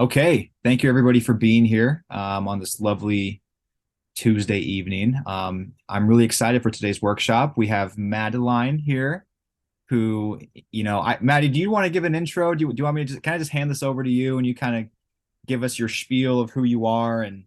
Okay, thank you everybody for being here on this lovely Tuesday evening. I'm really excited for today's workshop. We have Madeline here, who, Maddie, do you want to give an intro? Do you want me to just kind of just hand this over to you and you kind of give us your spiel of who you are and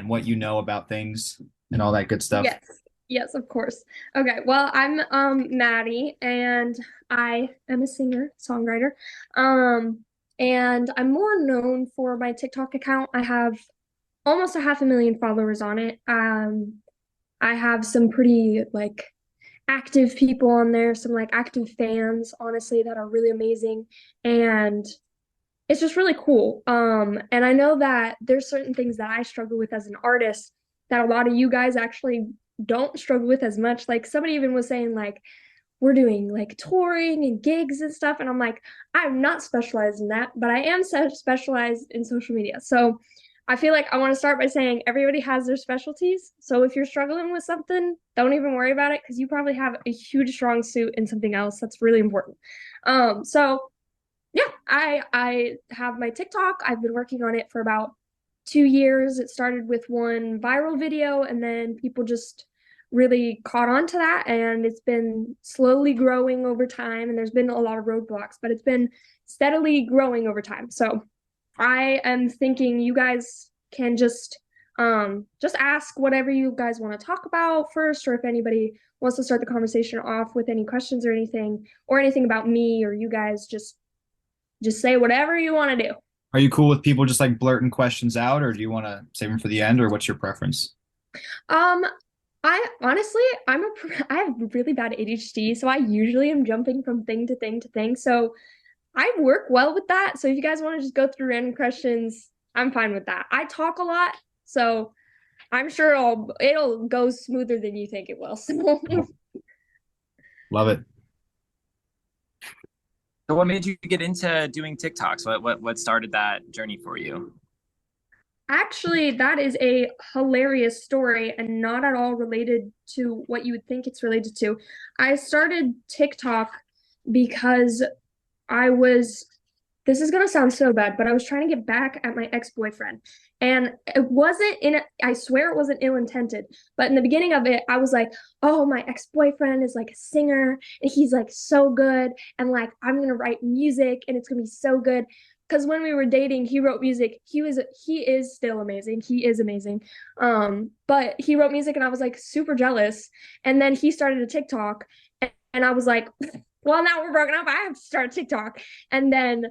what you know about things and all that good stuff? Yes, yes, of course. Okay, well, I'm Maddie, and I am a singer, songwriter. Um, and I'm more known for my TikTok account. I have almost a 500,000 followers on it. I have some pretty active people on there, some like active fans, honestly, that are really amazing. And it's just really cool. And I know that there's certain things that I struggle with as an artist that a lot of you guys actually don't struggle with as much. Like somebody even was saying like we're doing like touring and gigs and stuff, and I'm like, I'm not specialized in that, but I am specialized in social media. So I feel like I want to start by saying everybody has their specialties. So if you're struggling with something, don't even worry about it because you probably have a huge strong suit in something else that's really important. So yeah, I have my TikTok. I've been working on it for about 2 years. It started with one viral video, and then people just really caught on to that, and it's been slowly growing over time. And there's been a lot of roadblocks, but it's been steadily growing over time. So I am thinking you guys can just ask whatever you guys want to talk about first, or if anybody wants to start the conversation off with any questions or anything about me or you guys, just say whatever you want to do. Are you cool with people just like blurting questions out, or do you want to save them for the end, or what's your preference? Um, I honestly, I have really bad ADHD, so I usually am jumping from thing to thing to thing. So I work well with that. So if you guys want to just go through random questions, I'm fine with that. I talk a lot, so I'm sure it'll go smoother than you think it will. So Love it. So what made you get into doing TikToks? What started that journey for you? actually, that is a hilarious story and not at all related to what you would think it's related to. I started TikTok because I was, this is gonna sound so bad, but I was trying to get back at my ex-boyfriend. And it wasn't I swear it wasn't ill-intended, but in the beginning of it, I was like, oh, my ex-boyfriend is like a singer and he's like so good. And like, I'm gonna write music and it's gonna be so good. Because when we were dating, he wrote music. He is still amazing. He is amazing. But he wrote music and I was like super jealous. And then he started a TikTok and I was like, well, now we're broken up. I have to start a TikTok. And then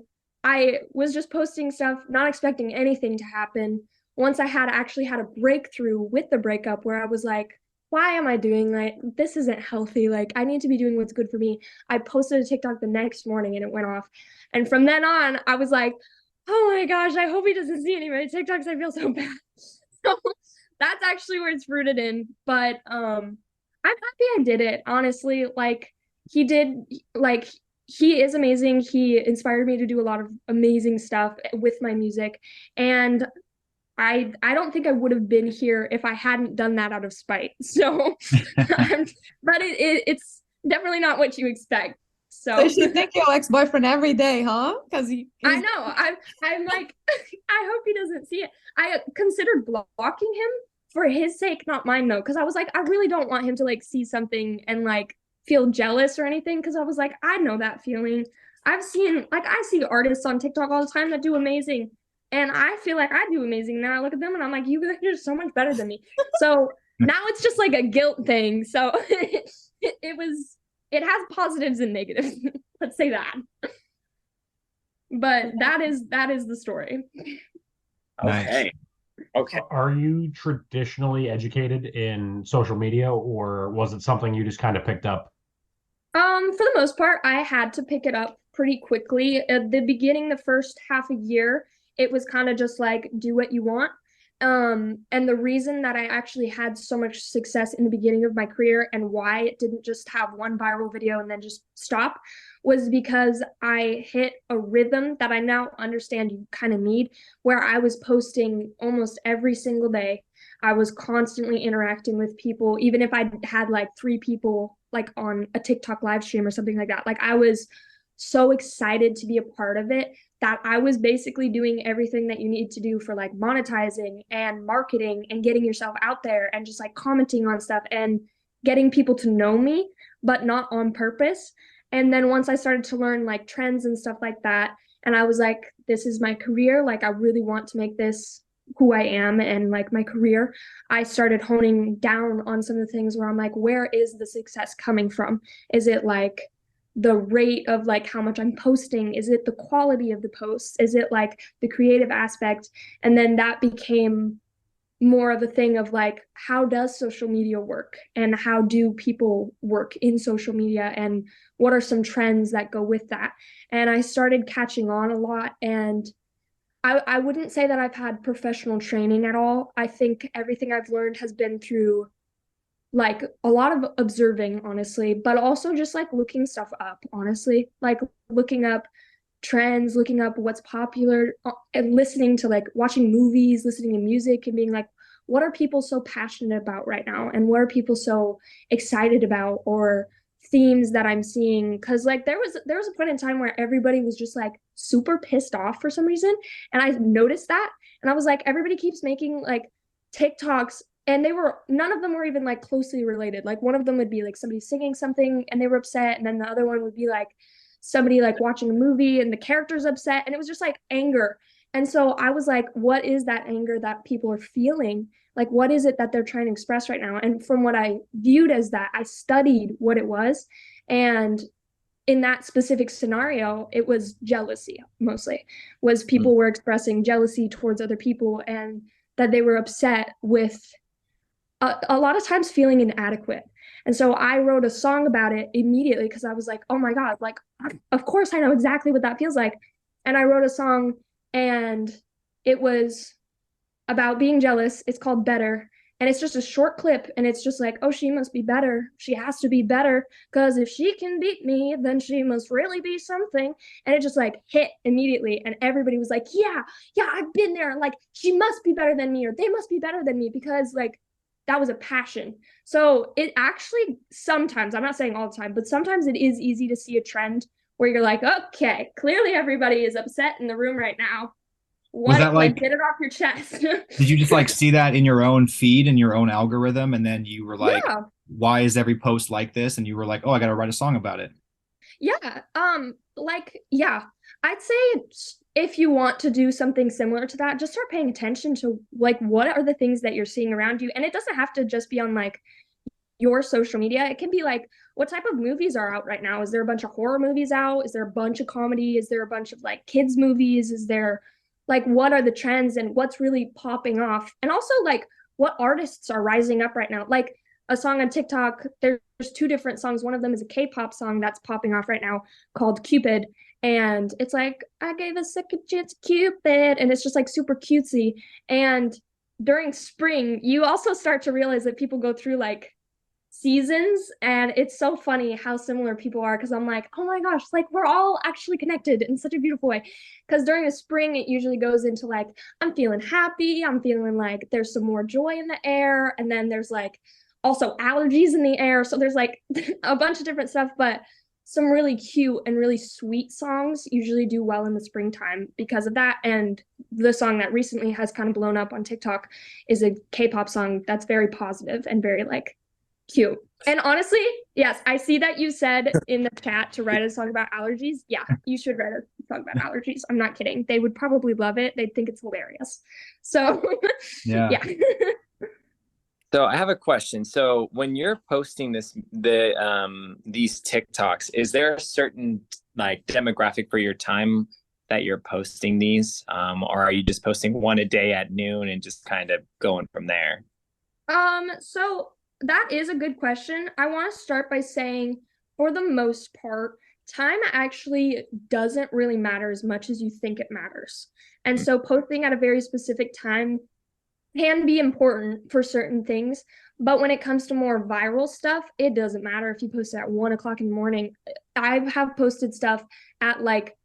I was just posting stuff, not expecting anything to happen. Once I had actually had a breakthrough with the breakup where I was like, why am I doing like this isn't healthy? Like I need to be doing what's good for me. I posted a TikTok the next morning and it went off. And from then on, I was like, oh my gosh, I hope he doesn't see any of my TikToks. I feel so bad. So that's actually where it's rooted in. But I'm happy I did it, honestly. Like he did like he is amazing. He inspired me to do a lot of amazing stuff with my music. And I don't think I would have been here if I hadn't done that out of spite. So but it's definitely not what you expect. So So she think your ex-boyfriend every day, huh? Because I he's know. I'm like I hope he doesn't see it. I considered blocking him for his sake, not mine though, because I was like, I really don't want him to like see something and like feel jealous or anything. Because I was like, I know that feeling. I see artists on TikTok all the time that do amazing, and I feel like I do amazing. Now I look at them and I'm like, you guys are so much better than me. So now it's just like a guilt thing. So it has positives and negatives. Let's say that. But that is the story. Nice. Okay. Okay. Are you traditionally educated in social media, or was it something you just kind of picked up? For the most part, I had to pick it up pretty quickly. At the beginning, the first half a year, it was kind of just like do what you want. And the reason that I actually had so much success in the beginning of my career and why it didn't just have one viral video and then just stop was because I hit a rhythm that I now understand you kind of need, where I was posting almost every single day. I was constantly interacting with people, even if I had like three people like on a TikTok live stream or something like that. Like I was so excited to be a part of it that I was basically doing everything that you need to do for like monetizing and marketing and getting yourself out there and just like commenting on stuff and getting people to know me, but not on purpose. And then once I started to learn like trends and stuff like that, and I was like, this is my career, like I really want to make this who I am and like my career, I started honing down on some of the things where I'm like, where is the success coming from? Is it like the rate of like how much I'm posting? Is it the quality of the posts? Is it like the creative aspect? And then that became more of a thing of like, how does social media work and how do people work in social media and what are some trends that go with that? And I started catching on a lot. And I wouldn't say that I've had professional training at all. I think everything I've learned has been through like a lot of observing, honestly, but also just like looking stuff up, honestly, like looking up trends, looking up what's popular, and listening to like watching movies, listening to music, and being like, what are people so passionate about right now? And what are people so excited about, or themes that I'm seeing? Because like there was a point in time where everybody was just like super pissed off for some reason. And I noticed that. And I was like, everybody keeps making like TikToks and none of them were even like closely related. Like one of them would be like somebody singing something and they were upset, and then the other one would be like somebody like watching a movie and the character's upset, and it was just like anger. And so I was like, what is that anger that people are feeling? Like what is it that they're trying to express right now? And from what I viewed as that, I studied what it was, and in that specific scenario, it was jealousy mostly. Was people were expressing jealousy towards other people, and that they were upset with a lot of times feeling inadequate. And so I wrote a song about it immediately because I was like, oh my God, like, of course I know exactly what that feels like. And I wrote a song, and it was about being jealous. It's called Better. And it's just a short clip. And it's just like, oh, she must be better. She has to be better. Because if she can beat me, then she must really be something. And it just like hit immediately. And everybody was like, yeah, I've been there. Like, she must be better than me, or they must be better than me, because like, that was a passion. So it actually sometimes, I'm not saying all the time, but sometimes it is easy to see a trend where you're like, okay, clearly everybody is upset in the room right now. Was that like, get it off your chest? did you just like see that in your own feed and your own algorithm, and then you were like, Yeah. why is every post like this? And you were like, oh, I got to write a song about it. Yeah. Yeah, I'd say if you want to do something similar to that, just start paying attention to like what are the things that you're seeing around you. And it doesn't have to just be on like your social media. It can be like, what type of movies are out right now? Is there a bunch of horror movies out? Is there a bunch of comedy? Is there a bunch of like kids movies? Is there like, what are the trends and what's really popping off? And also like what artists are rising up right now? Like a song on TikTok, there's two different songs. One of them is a K-pop song that's popping off right now called Cupid. And it's like, I gave a second chance to Cupid. And it's just like super cutesy. And during spring, you also start to realize that people go through like seasons, and it's so funny how similar people are, because I'm like, oh my gosh, like we're all actually connected in such a beautiful way. Because during the spring it usually goes into like, I'm feeling happy, I'm feeling like there's some more joy in the air, and then there's like also allergies in the air, so there's like a bunch of different stuff. But some really cute and really sweet songs usually do well in the springtime because of that. And the song that recently has kind of blown up on TikTok is a K-pop song that's very positive and very like cute. And honestly, yes, I see that you said in the chat to write a song about allergies. Yeah, you should write a song about allergies. I'm not kidding. They would probably love it. They'd think it's hilarious. So Yeah. So I have a question. So when you're posting these TikToks, is there a certain like demographic for your time that you're posting these? Or are you just posting one a day at noon and just kind of going from there? So that is a good question. I want to start by saying, for the most part, time actually doesn't really matter as much as you think it matters. And so posting at a very specific time can be important for certain things. But when it comes to more viral stuff, it doesn't matter if you post it at 1 o'clock in the morning. I have posted stuff at like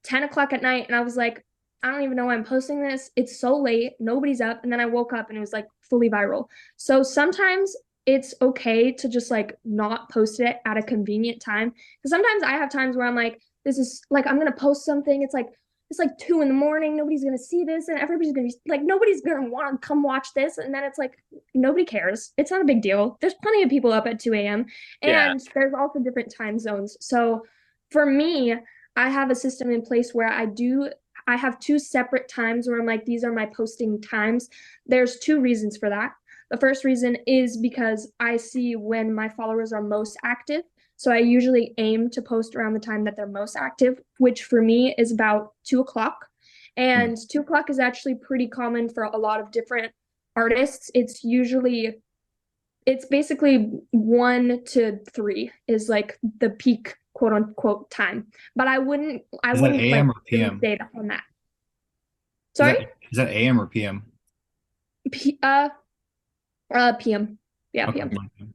10 o'clock at night, and I was like, I don't even know why I'm posting this. It's so late. Nobody's up. And then I woke up and it was like fully viral. So sometimes it's okay to just like not post it at a convenient time. Because sometimes I have times where I'm like, this is like, I'm going to post something. It's like it's like 2 in the morning, nobody's gonna see this, and everybody's gonna be like, nobody's gonna want to come watch this. And then it's like, nobody cares. It's not a big deal. There's plenty of people up at 2 a.m. Yeah. And there's also different time zones. So for me, I have a system in place where I have 2 separate times where I'm like, these are my posting times. There's 2 reasons for that. The first reason is because I see when my followers are most active. So I usually aim to post around the time that they're most active, which for me is about 2 o'clock. And 2 o'clock is actually pretty common for a lot of different artists. It's basically 1 to 3 is like the peak quote unquote time. But I wouldn't Is that like AM or PM? say that on that. Sorry? Is that AM or PM? PM. Yeah, Okay. PM.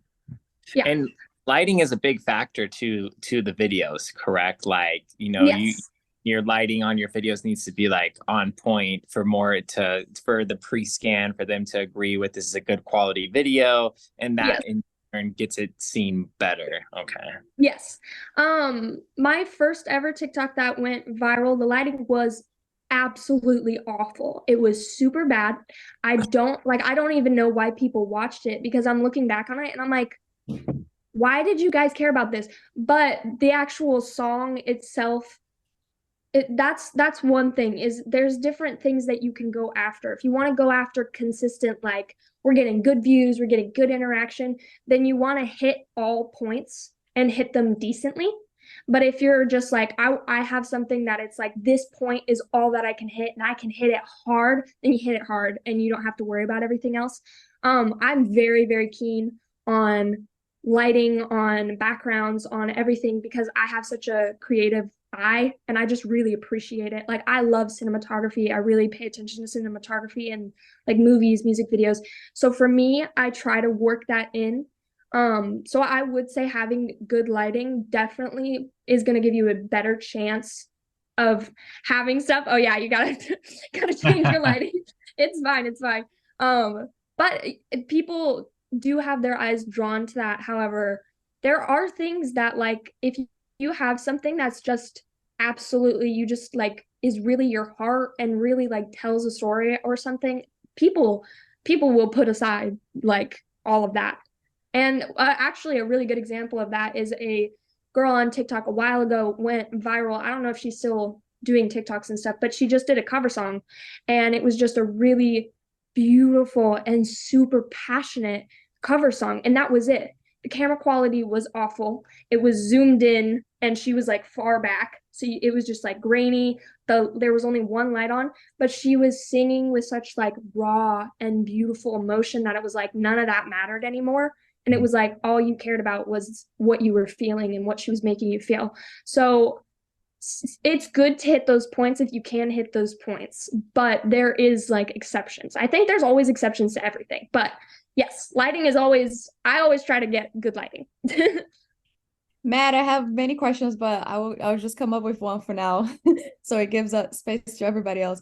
Yeah. And lighting is a big factor to the videos, correct? Like, Yes. your lighting on your videos needs to be like on point for the pre-scan for them to agree with this is a good quality video, and that Yes. in turn gets it seen better. Okay. Yes. My first ever TikTok that went viral, the lighting was absolutely awful. It was super bad. I don't even know why people watched it, because I'm looking back on it and I'm like, why did you guys care about this? But the actual song itself, that's one thing, is there's different things that you can go after. If you want to go after consistent, like, we're getting good views, we're getting good interaction, then you want to hit all points and hit them decently. But if you're just like, I have something that it's like, this point is all that I can hit and I can hit it hard, then you hit it hard and you don't have to worry about everything else. I'm very, very keen on lighting, on backgrounds, on everything, because I have such a creative eye and I just really appreciate it. Like, I love cinematography. I really pay attention to cinematography and like movies, music videos. So for me, I try to work that in. So I would say having good lighting definitely is going to give you a better chance of having stuff. Oh yeah, you gotta change your lighting. It's fine, it's fine. But people do have their eyes drawn to that. However, there are things that, like, if you have something that's just absolutely, you just like, is really your heart and really like tells a story or something, people will put aside like all of that. And actually, a really good example of that is a girl on TikTok a while ago went viral. I don't know if she's still doing TikToks and stuff, but she just did a cover song, and it was just a really beautiful and super passionate cover song, and that was it. The camera quality was awful. It was zoomed in, and she was like far back, so it was just like grainy. There was only one light on, but she was singing with such like raw and beautiful emotion that it was like none of that mattered anymore. And it was like all you cared about was what you were feeling and what she was making you feel. So it's good to hit those points if you can hit those points, but there is like exceptions. I think there's always exceptions to everything, but yes, lighting is I always try to get good lighting. Matt, I have many questions, but I'll just come up with one for now, so it gives up space to everybody else.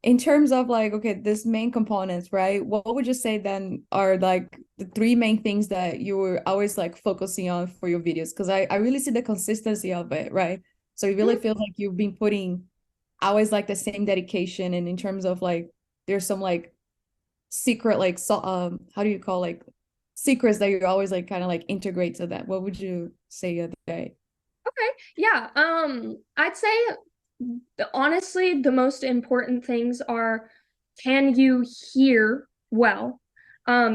In terms of like, okay, this main components, right? What would you say then are like the 3 main things that you were always like focusing on for your videos? Because I really see the consistency of it, right? So it really feels like you've been putting always like the same dedication, and in terms of like, there's some like secret like how do you call, like, secrets that you always like kind of like integrate to that. What would you say are they? Okay. Yeah. I'd say honestly, the most important things are, can you hear well?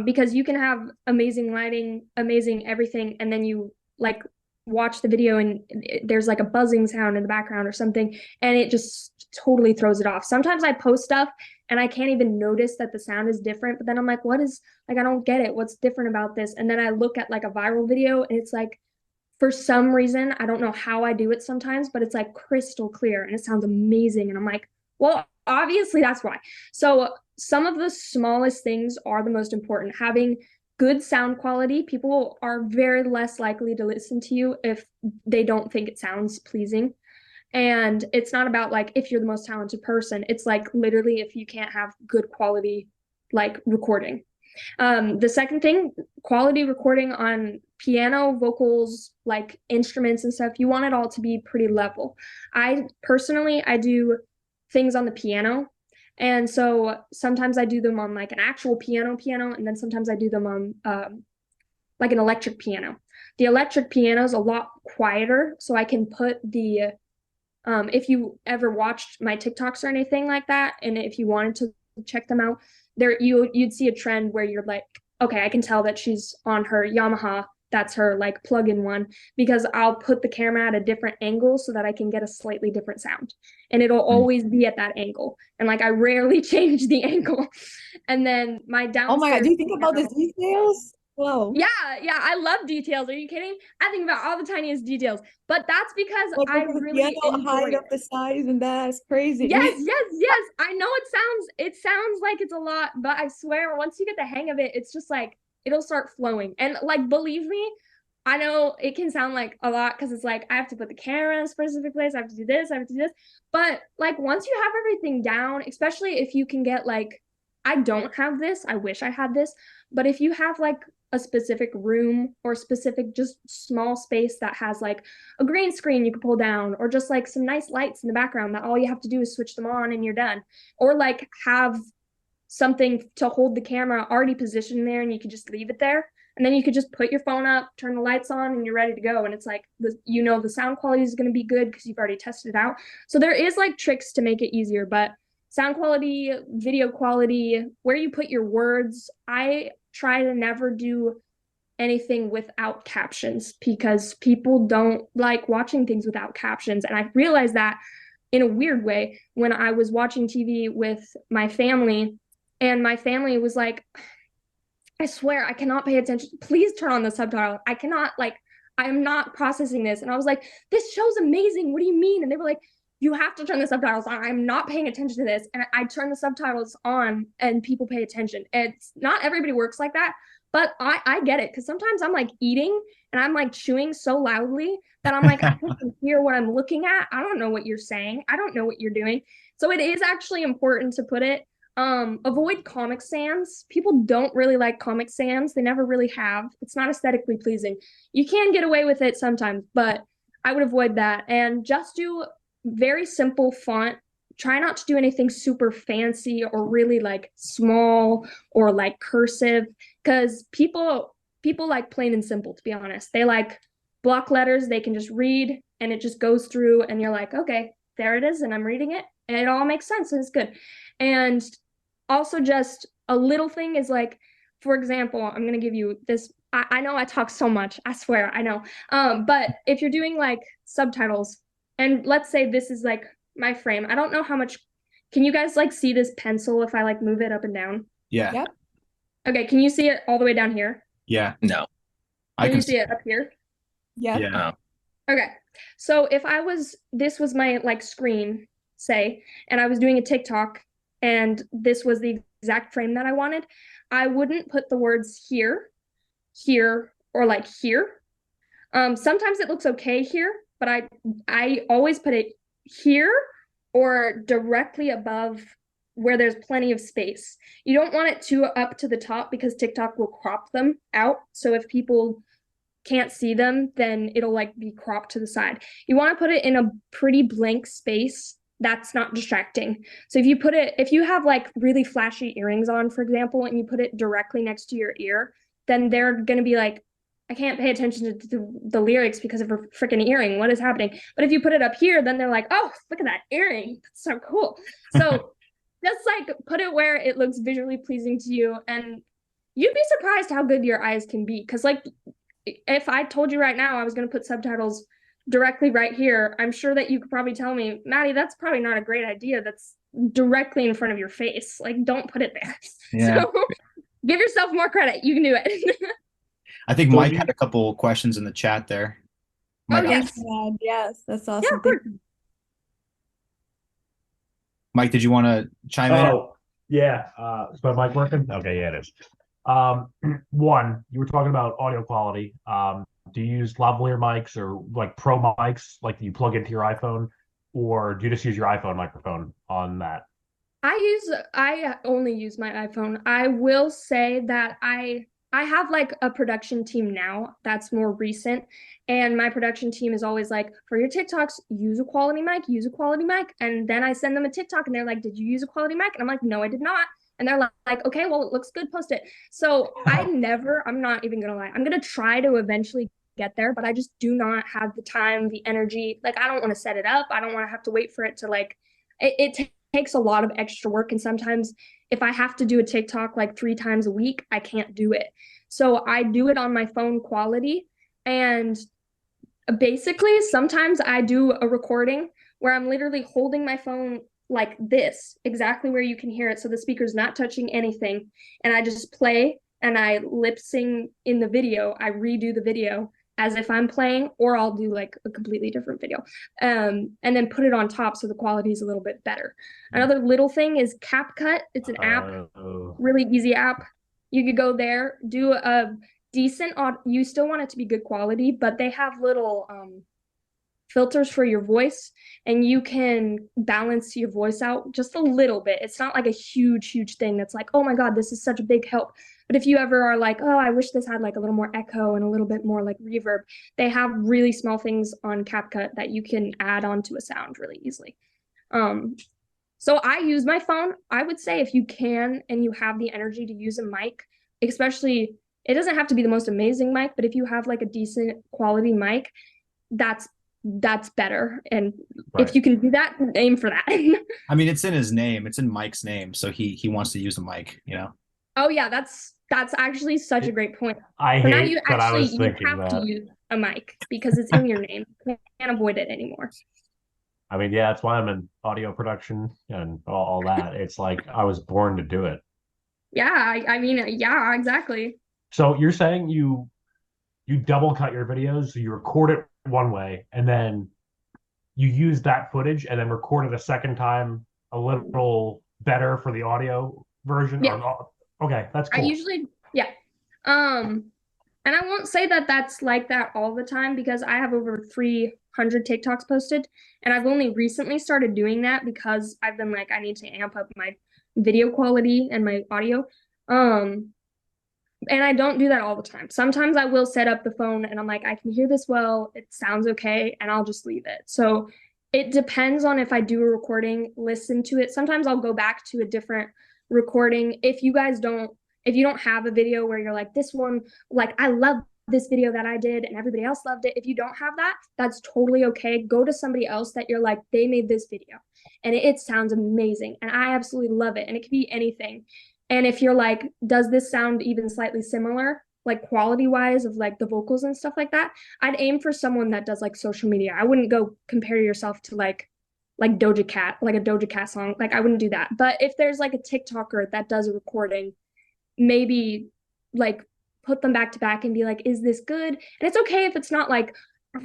Because you can have amazing lighting, amazing everything, and then you like watch the video and there's like a buzzing sound in the background or something, and it just totally throws it off. Sometimes I post stuff and I can't even notice that the sound is different, but then I'm like, what is, like, I don't get it. What's different about this? And then I look at like a viral video and it's like, for some reason, I don't know how I do it sometimes, but it's like crystal clear and it sounds amazing. And I'm like, well, obviously that's why. So some of the smallest things are the most important. Having good sound quality, people are very less likely to listen to you if they don't think it sounds pleasing. And it's not about like if you're the most talented person. It's like literally if you can't have good quality like recording. The second thing, quality recording on piano, vocals, like instruments and stuff, you want it all to be pretty level. I personally, I do things on the piano. And so sometimes I do them on like an actual piano, and then sometimes I do them on like an electric piano. The electric piano is a lot quieter, so I can put the if you ever watched my TikToks or anything like that, and if you wanted to check them out, there you'd see a trend where you're like, okay, I can tell that she's on her Yamaha. That's her like plug-in one, because I'll put the camera at a different angle so that I can get a slightly different sound. And it'll always be at that angle. And like I rarely change the angle. And then my Oh my God, downstairs do you think about the details? Whoa. yeah, yeah, I love details. Are you kidding? I think about all the tiniest details, but that's because Like I the really piano enjoy height it. of the size and that's crazy. Yes, yes, yes. I know it sounds like it's a lot, but I swear once you get the hang of it, it's just like it'll start flowing. And like believe me, I know it can sound like a lot because it's like I have to put the camera in a specific place, I have to do this, I have to do this. But like once you have everything down, especially if you can get like I don't have this, I wish I had this, but if you have like a specific room or specific just small space that has like a green screen you can pull down, or just like some nice lights in the background that all you have to do is switch them on and you're done, or like have something to hold the camera already positioned there and you can just leave it there, and then you could just put your phone up, turn the lights on, and you're ready to go. And it's like the sound quality is going to be good because you've already tested it out. So there is like tricks to make it easier, but sound quality, video quality, where you put your words, I try to never do anything without captions because people don't like watching things without captions. And I realized that in a weird way when I was watching TV with my family, and my family was like, I swear I cannot pay attention. Please turn on the subtitle. I cannot, like, I'm not processing this. And I was like, this show's amazing. What do you mean? And they were like, you have to turn the subtitles on. I'm not paying attention to this. And I turn the subtitles on and people pay attention. It's not everybody works like that, but I get it. Cause sometimes I'm like eating and I'm like chewing so loudly that I'm like, I can't hear what I'm looking at. I don't know what you're saying. I don't know what you're doing. So it is actually important to put it. Avoid Comic Sans. People don't really like Comic Sans. They never really have. It's not aesthetically pleasing. You can get away with it sometimes, but I would avoid that. And just do very simple font. Try not to do anything super fancy or really like small or like cursive, because people like plain and simple, to be honest. They like block letters they can just read and it just goes through and you're like, okay, there it is, and I'm reading it and it all makes sense and it's good. And also just a little thing is like, for example, I'm going to give you this. I know I talk so much, I swear, I know. But if you're doing like subtitles, and let's say this is like my frame, I don't know how much, can you guys like see this pencil if I like move it up and down? Yeah. Yep. Okay, can you see it all the way down here? Yeah. No. I Can you can see it up here? Yep. Yeah. Okay. So if this was my like screen, say, and I was doing a TikTok and this was the exact frame that I wanted, I wouldn't put the words here, here, or like here. Sometimes it looks okay here, but I always put it here or directly above where there's plenty of space. You don't want it too up to the top because TikTok will crop them out. So if people can't see them, then it'll like be cropped to the side. You want to put it in a pretty blank space that's not distracting. So if you have like really flashy earrings on, for example, and you put it directly next to your ear, then they're going to be like, I can't pay attention to the lyrics because of her freaking earring. What is happening? But if you put it up here, then they're like, oh, look at that earring. That's so cool. So just like put it where it looks visually pleasing to you. And you'd be surprised how good your eyes can be. Because like if I told you right now I was going to put subtitles directly right here, I'm sure that you could probably tell me, Maddie, that's probably not a great idea. That's directly in front of your face. Like, don't put it there. Yeah. So give yourself more credit. You can do it. I think So Mike do you- had a couple questions in the chat there. Oh, Mike, yes. Thanks, man. Yes, that's awesome. Yeah, of course. Mike, did you want to chime in? Oh, yeah. Is my mic working? Okay, yeah, it is. One, you were talking about audio quality. Do you use lavalier mics or like pro mics, like you plug into your iPhone, or do you just use your iPhone microphone on that? I only use my iPhone. I will say that I have like a production team now that's more recent. And my production team is always like, for your TikToks, use a quality mic, use a quality mic. And then I send them a TikTok and they're like, did you use a quality mic? And I'm like, no, I did not. And they're like, okay, well, it looks good, post it. So I'm not even gonna lie. I'm gonna try to eventually get there, but I just do not have the time, the energy. Like, I don't want to set it up. I don't want to have to wait for it to like, it takes a lot of extra work. And sometimes if I have to do a TikTok like 3 times a week, I can't do it. So I do it on my phone quality. And basically, sometimes I do a recording where I'm literally holding my phone like this, exactly where you can hear it. So the speaker's not touching anything. And I just play and I lip sing in the video. I redo the video as if I'm playing, or I'll do like a completely different video. And then put it on top so the quality is a little bit better. Another little thing is CapCut. It's an app, really easy app. You could go there, do a decent, you still want it to be good quality, but they have little filters for your voice, and you can balance your voice out just a little bit. It's not like a huge thing that's like, oh my God, this is such a big help. But if you ever are like, oh, I wish this had like a little more echo and a little bit more like reverb, they have really small things on CapCut that you can add onto a sound really easily. So I use my phone. I would say if you can and you have the energy to use a mic, especially, it doesn't have to be the most amazing mic, but if you have like a decent quality mic, that's better. And if you can do that, aim for that. I mean, it's in his name. It's in Mike's name, so he wants to use a mic, you know? Oh yeah, that's actually such a great point. I So now hate you that I was actually thinking have that. to use a mic because it's in your name. You can't avoid it anymore. I mean, yeah, that's why I'm in audio production and all that. It's like I was born to do it. Yeah, I mean, yeah, exactly. So you're saying you double cut your videos, so you record it one way and then you use that footage and then record it a second time a little better for the audio version? Yeah. Okay, that's cool. I usually, yeah. And I won't say that that's like that all the time because I have over 300 TikToks posted, and I've only recently started doing that because I've been like, I need to amp up my video quality and my audio. And I don't do that all the time. Sometimes I will set up the phone and I'm like, I can hear this well, it sounds okay, and I'll just leave it. So it depends on if I do a recording, listen to it. Sometimes I'll go back to a different recording. If you don't have a video where you're like, this one, like, I love this video that I did and everybody else loved it. If you don't have that, that's totally okay. Go to somebody else that you're like, they made this video and it sounds amazing and I absolutely love it. And it could be anything. And if you're like, does this sound even slightly similar, like quality wise of like the vocals and stuff like that, I'd aim for someone that does like social media. I wouldn't go compare yourself to like Doja Cat, like a Doja Cat song. Like I wouldn't do that. But if there's like a TikToker that does a recording, maybe like put them back to back and be like, is this good? And it's okay if it's not like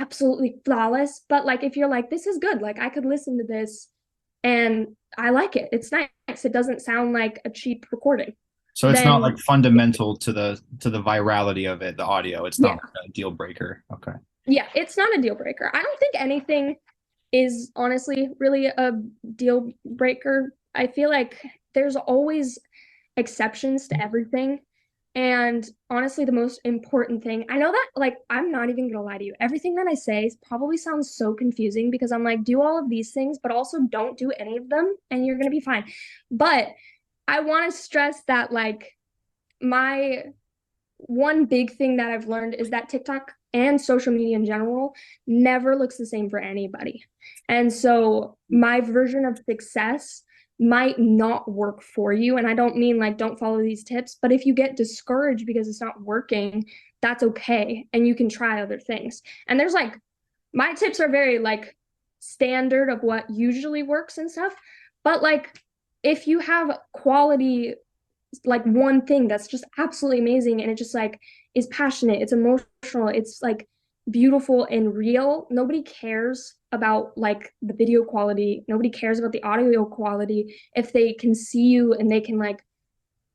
absolutely flawless, but like if you're like, this is good, like I could listen to this and I like it. It's nice. It doesn't sound like a cheap recording. So it's not like fundamental to the virality of it, the audio. It's not like a deal breaker. Okay. Yeah, it's not a deal breaker. I don't think anything is honestly really a deal breaker. I feel like there's always exceptions to everything. And honestly, the most important thing, I know that, like, I'm not even gonna lie to you. Everything that I say probably sounds so confusing because I'm like, do all of these things, but also don't do any of them, and you're gonna be fine. But I want to stress that, like, my one big thing that I've learned is that TikTok and social media in general never looks the same for anybody. And so my version of success might not work for you. And I don't mean like don't follow these tips, but if you get discouraged because it's not working, that's okay. And you can try other things. And there's like, my tips are very like standard of what usually works and stuff. But like, if you have quality, like one thing that's just absolutely amazing and it just like is passionate, it's emotional, it's like beautiful and real, nobody cares about like the video quality, nobody cares about the audio quality. If they can see you and they can like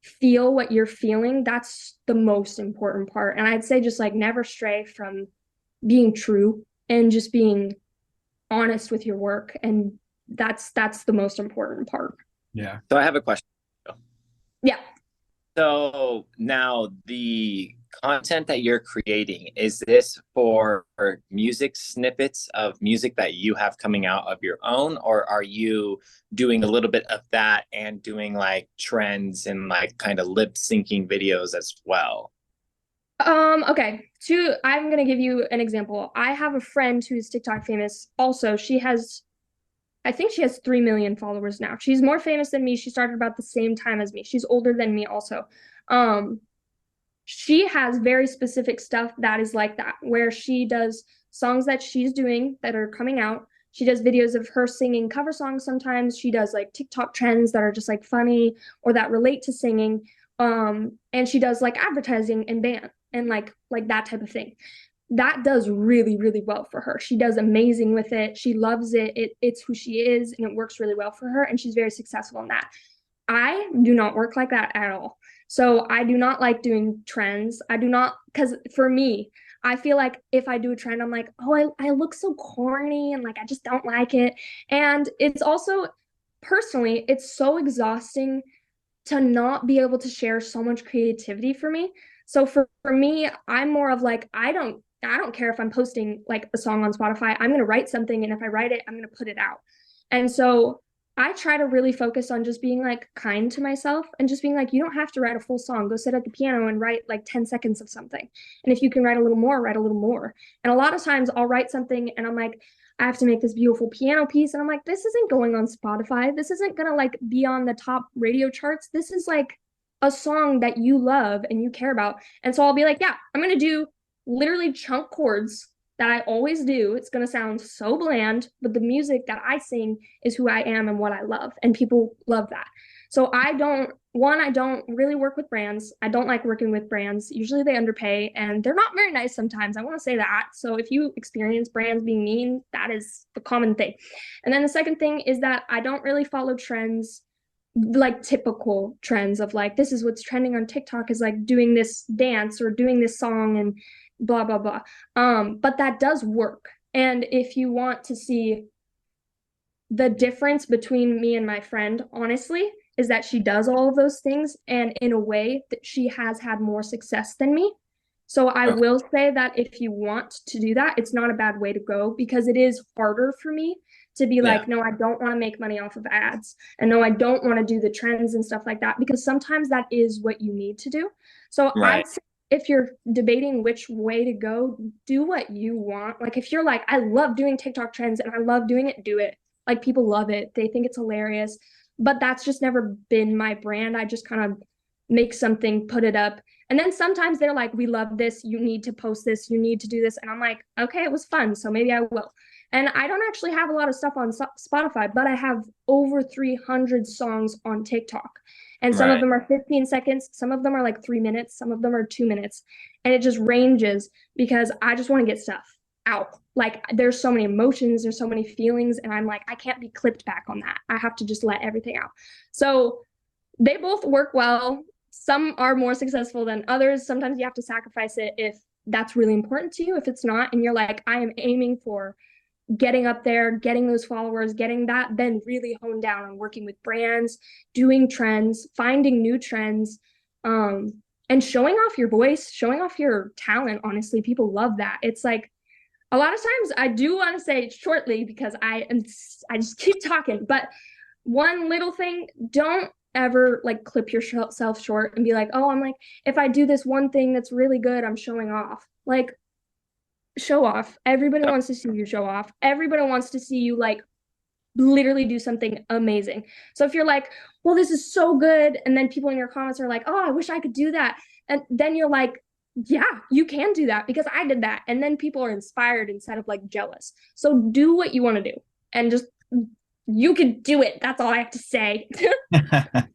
feel what you're feeling, that's the most important part. And I'd say just like never stray from being true and just being honest with your work, and that's the most important part. Yeah. So I have a question. Yeah. So now the content that you're creating, is this for music snippets of music that you have coming out of your own, or are you doing a little bit of that and doing like trends and like kind of lip syncing videos as well? Okay. I'm gonna give you an example. I have a friend who's TikTok famous. Also, I think she has 3 million followers now. She's more famous than me. She started about the same time as me. She's older than me also. Um, she has very specific stuff that is like that, where she does songs that she's doing that are coming out. She does videos of her singing cover songs sometimes. She does like TikTok trends that are just like funny or that relate to singing. And she does like advertising and band and like that type of thing. That does really, really well for her. She does amazing with it. She loves it. It's who she is, and it works really well for her. And she's very successful in that. I do not work like that at all. So I do not like doing trends. I do not, because for me, I feel like if I do a trend, I'm like, oh, I look so corny and like I just don't like it. And it's also personally, it's so exhausting to not be able to share so much creativity for me. So for me, I'm more of like, I don't care if I'm posting like a song on Spotify. I'm gonna write something, and if I write it, I'm gonna put it out. And so I try to really focus on just being like kind to myself and just being like, you don't have to write a full song. Go sit at the piano and write like 10 seconds of something. And if you can write a little more, write a little more. And a lot of times I'll write something and I'm like, I have to make this beautiful piano piece. And I'm like, this isn't going on Spotify. This isn't gonna like be on the top radio charts. This is like a song that you love and you care about. And so I'll be like, yeah, I'm gonna do literally chunk chords that I always do. It's going to sound so bland, but the music that I sing is who I am and what I love. And people love that. So I don't really work with brands. I don't like working with brands. Usually they underpay and they're not very nice sometimes. I want to say that. So if you experience brands being mean, that is the common thing. And then the second thing is that I don't really follow trends, like typical trends of like, this is what's trending on TikTok, is like doing this dance or doing this song and blah blah blah. But that does work. And if you want to see the difference between me and my friend, honestly, is that she does all of those things, and in a way that she has had more success than me. So I Okay. will say that if you want to do that, it's not a bad way to go, because it is harder for me to be Yeah. like, no, I don't want to make money off of ads, and no, I don't want to do the trends and stuff like that, because sometimes that is what you need to do. So Right. I'd say if you're debating which way to go, do what you want. Like if you're like, I love doing TikTok trends and I love doing it, do it. Like people love it. They think it's hilarious. But that's just never been my brand. I just kind of make something, put it up. And then sometimes they're like, we love this. You need to post this. You need to do this. And I'm like, okay, it was fun. So maybe I will. And I don't actually have a lot of stuff on Spotify, but I have over 300 songs on TikTok. And some of Right. them are 15 seconds. Some of them are like 3 minutes. Some of them are 2 minutes. And it just ranges because I just want to get stuff out. Like there's so many emotions, there's so many feelings, and I'm like, I can't be clipped back on that. I have to just let everything out. So they both work well. Some are more successful than others. Sometimes you have to sacrifice it if that's really important to you. If it's not, and you're like, I am aiming for getting up there, getting those followers, getting that, then really hone down on working with brands, doing trends, finding new trends, and showing off your voice, showing off your talent. Honestly, people love that. It's like a lot of times I do want to say shortly because I just keep talking, but one little thing, don't ever like clip yourself short and be like, oh, I'm like, if I do this one thing that's really good, I'm showing off. Like, show off. Everybody wants to see you show off. Everybody wants to see you like literally do something amazing. So if you're like, well, this is so good, and then people in your comments are like, oh, I wish I could do that, and then you're like, yeah, you can do that because I did that. And then people are inspired instead of like jealous. So do what you want to do, and just you can do it. That's all I have to say.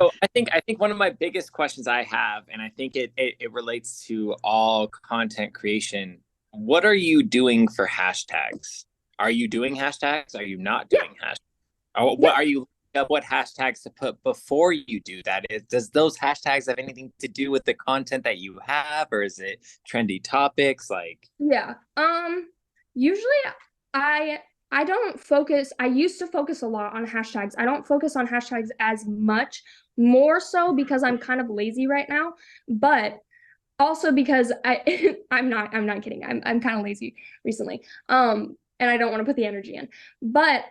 So I think one of my biggest questions I have, and I think it relates to all content creation. What are you doing for hashtags? Are you doing hashtags? Are you not Yeah. doing hashtags? Or Yeah. what are you what hashtags to put before you do that? Does those hashtags have anything to do with the content that you have, or is it trendy topics? Like, Yeah. Usually I I don't focus, I used to focus a lot on hashtags. I don't focus on hashtags as much, more so because I'm kind of lazy right now, but also because I'm not kidding. I'm kind of lazy recently. And I don't want to put the energy in. But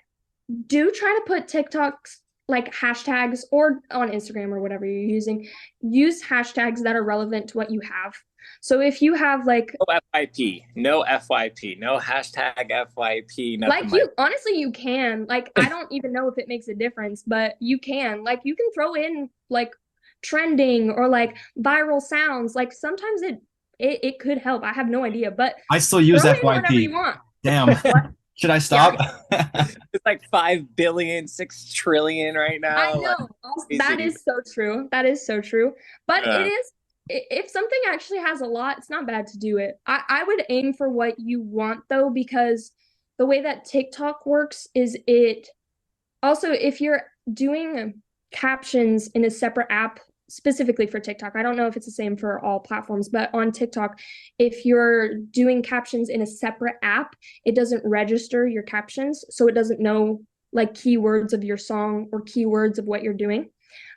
do try to put TikToks like hashtags, or on Instagram or whatever you're using, use hashtags that are relevant to what you have. So if you have like No FYP, no FYP, no hashtag FYP, nothing like like you honestly you can, like, I don't even know if it makes a difference, but you can, like, you can throw in like trending or like viral sounds. Like sometimes it could help. I have no idea, but I still use throw in whatever you FYP. want. Damn. What? Should I stop? it's like 5 billion, 6 trillion right now. I know. That is so true. That is so true. But it is, if something actually has a lot, it's not bad to do it. I would aim for what you want though, because the way that TikTok works is it also, if you're doing captions in a separate app specifically for TikTok, I don't know if it's the same for all platforms, but on TikTok, if you're doing captions in a separate app, it doesn't register your captions. So it doesn't know like keywords of your song or keywords of what you're doing.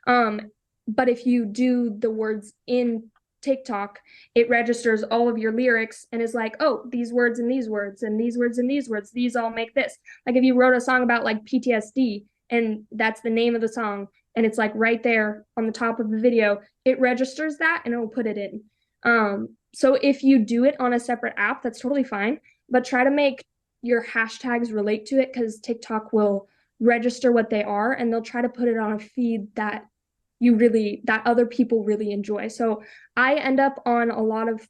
But if you do the words in TikTok, it registers all of your lyrics and is like, oh, these words and these words and these words and these words, these all make this. Like if you wrote a song about like PTSD and that's the name of the song and it's like right there on the top of the video, it registers that and it will put it in. So if you do it on a separate app, that's totally fine, but try to make your hashtags relate to it, because TikTok will register what they are and they'll try to put it on a feed that that other people really enjoy. So I end up on a lot of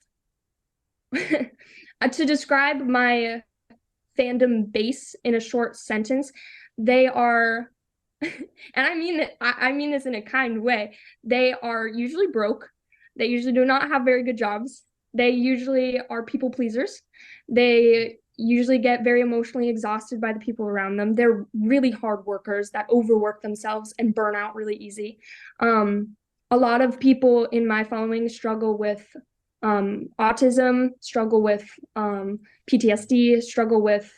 to describe my fandom base in a short sentence, they are and I mean this in a kind way, they are usually broke, they usually do not have very good jobs, they usually are people pleasers, they usually get very emotionally exhausted by the people around them, they're really hard workers that overwork themselves and burn out really easy. A lot of people in my following struggle with autism, struggle with PTSD, struggle with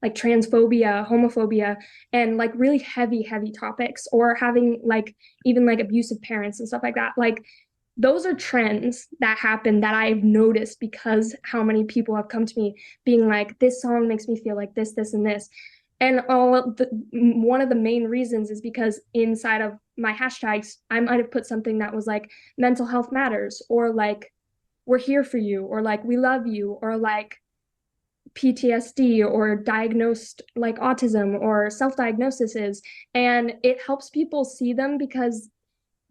like transphobia, homophobia, and like really heavy topics, or having like even like abusive parents and stuff like that. Like those are trends that happen that I've noticed because how many people have come to me being like, this song makes me feel like this, and this. And one of the main reasons is because inside of my hashtags, I might have put something that was like mental health matters, or like we're here for you, or like we love you, or like PTSD, or diagnosed like autism or self-diagnosis is. And it helps people see them because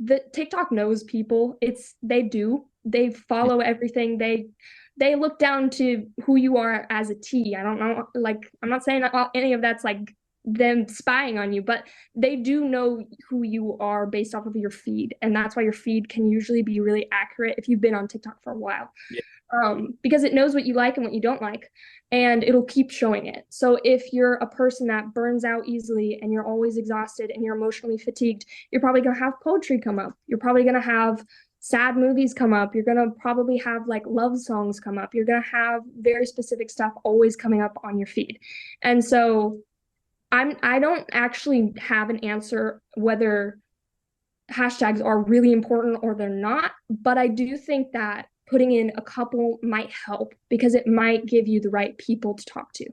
the TikTok knows people. They follow everything. They look down to who you are as a T. I don't know, like I'm not saying any of that's like them spying on you, but they do know who you are based off of your feed, and that's why your feed can usually be really accurate if you've been on TikTok for a while. Yeah. Because it knows what you like and what you don't like, and it'll keep showing it. So if you're a person that burns out easily and you're always exhausted and you're emotionally fatigued, you're probably going to have poetry come up. You're probably going to have sad movies come up. You're going to probably have like love songs come up. You're going to have very specific stuff always coming up on your feed. And so I don't actually have an answer whether hashtags are really important or they're not, but I do think that putting in a couple might help because it might give you the right people to talk to.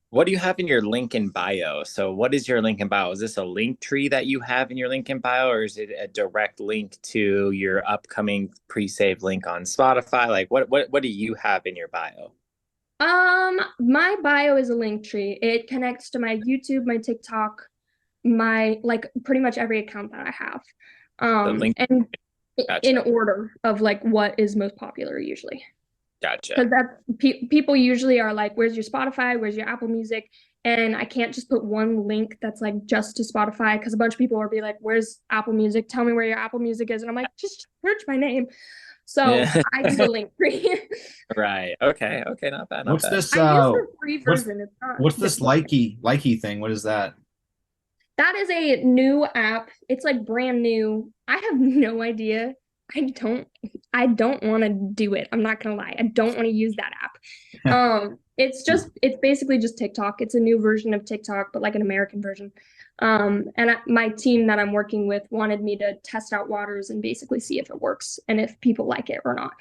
What do you have in your link in bio? So what is your link in bio? Is this a link tree that you have in your link in bio, or is it a direct link to your upcoming pre-saved link on Spotify? Like what do you have in your bio? My bio is a link tree. It connects to my YouTube, my TikTok, my like pretty much every account that I have. And Gotcha. in order of like what is most popular usually. Gotcha. Because people usually are like, where's your Spotify? Where's your Apple Music? And I can't just put one link that's like just to Spotify, because a bunch of people will be like, where's Apple Music? Tell me where your Apple Music is. And I'm like, just search my name. So yeah. I do the link free. Right. Okay. Not bad. What's this? I use the free version. It's not. What's this likey thing? What is that? That is a new app. It's like brand new. I have no idea. I don't want to do it. I'm not gonna lie. I don't want to use that app. It's basically just TikTok. It's a new version of TikTok, but like an American version. My team that I'm working with wanted me to test out waters and basically see if it works and if people like it or not.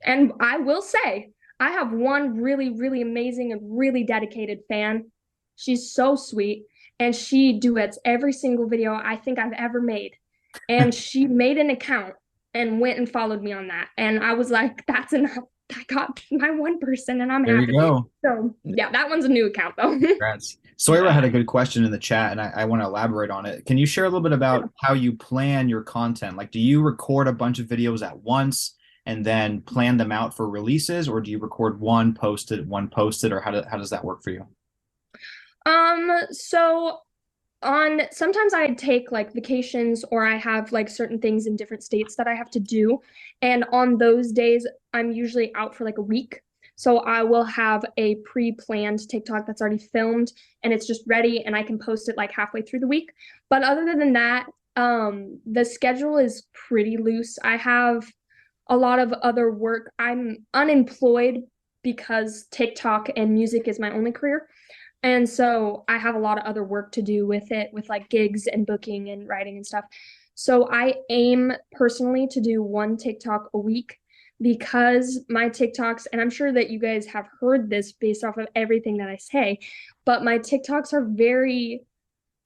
And I will say, I have one really, really amazing and really dedicated fan. She's so sweet, and she duets every single video I think I've ever made. And she made an account and went and followed me on that. And I was like, that's enough. I got my one person and I'm There happy. you go. So yeah, that one's a new account though. Congrats. Sawyer had a good question in the chat, and I want to elaborate on it. Can you share a little bit about how you plan your content? Like, do you record a bunch of videos at once and then plan them out for releases, or do you record one, post it, or how does that work for you? So sometimes I take like vacations, or I have like certain things in different states that I have to do. And on those days, I'm usually out for like a week. So I will have a pre-planned TikTok that's already filmed and it's just ready, and I can post it like halfway through the week. But other than that, the schedule is pretty loose. I have a lot of other work. I'm unemployed because TikTok and music is my only career. And so I have a lot of other work to do with it, with like gigs and booking and writing and stuff. So I aim personally to do one TikTok a week, because my TikToks, and I'm sure that you guys have heard this based off of everything that I say, but my TikToks are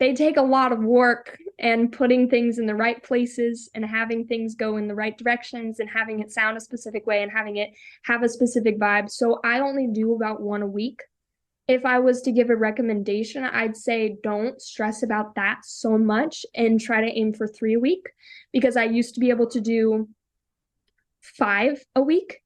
they take a lot of work, and putting things in the right places and having things go in the right directions and having it sound a specific way and having it have a specific vibe. So I only do about one a week. If I was to give a recommendation, I'd say don't stress about that so much and try to aim for 3 a week, because I used to be able to do 5 a week,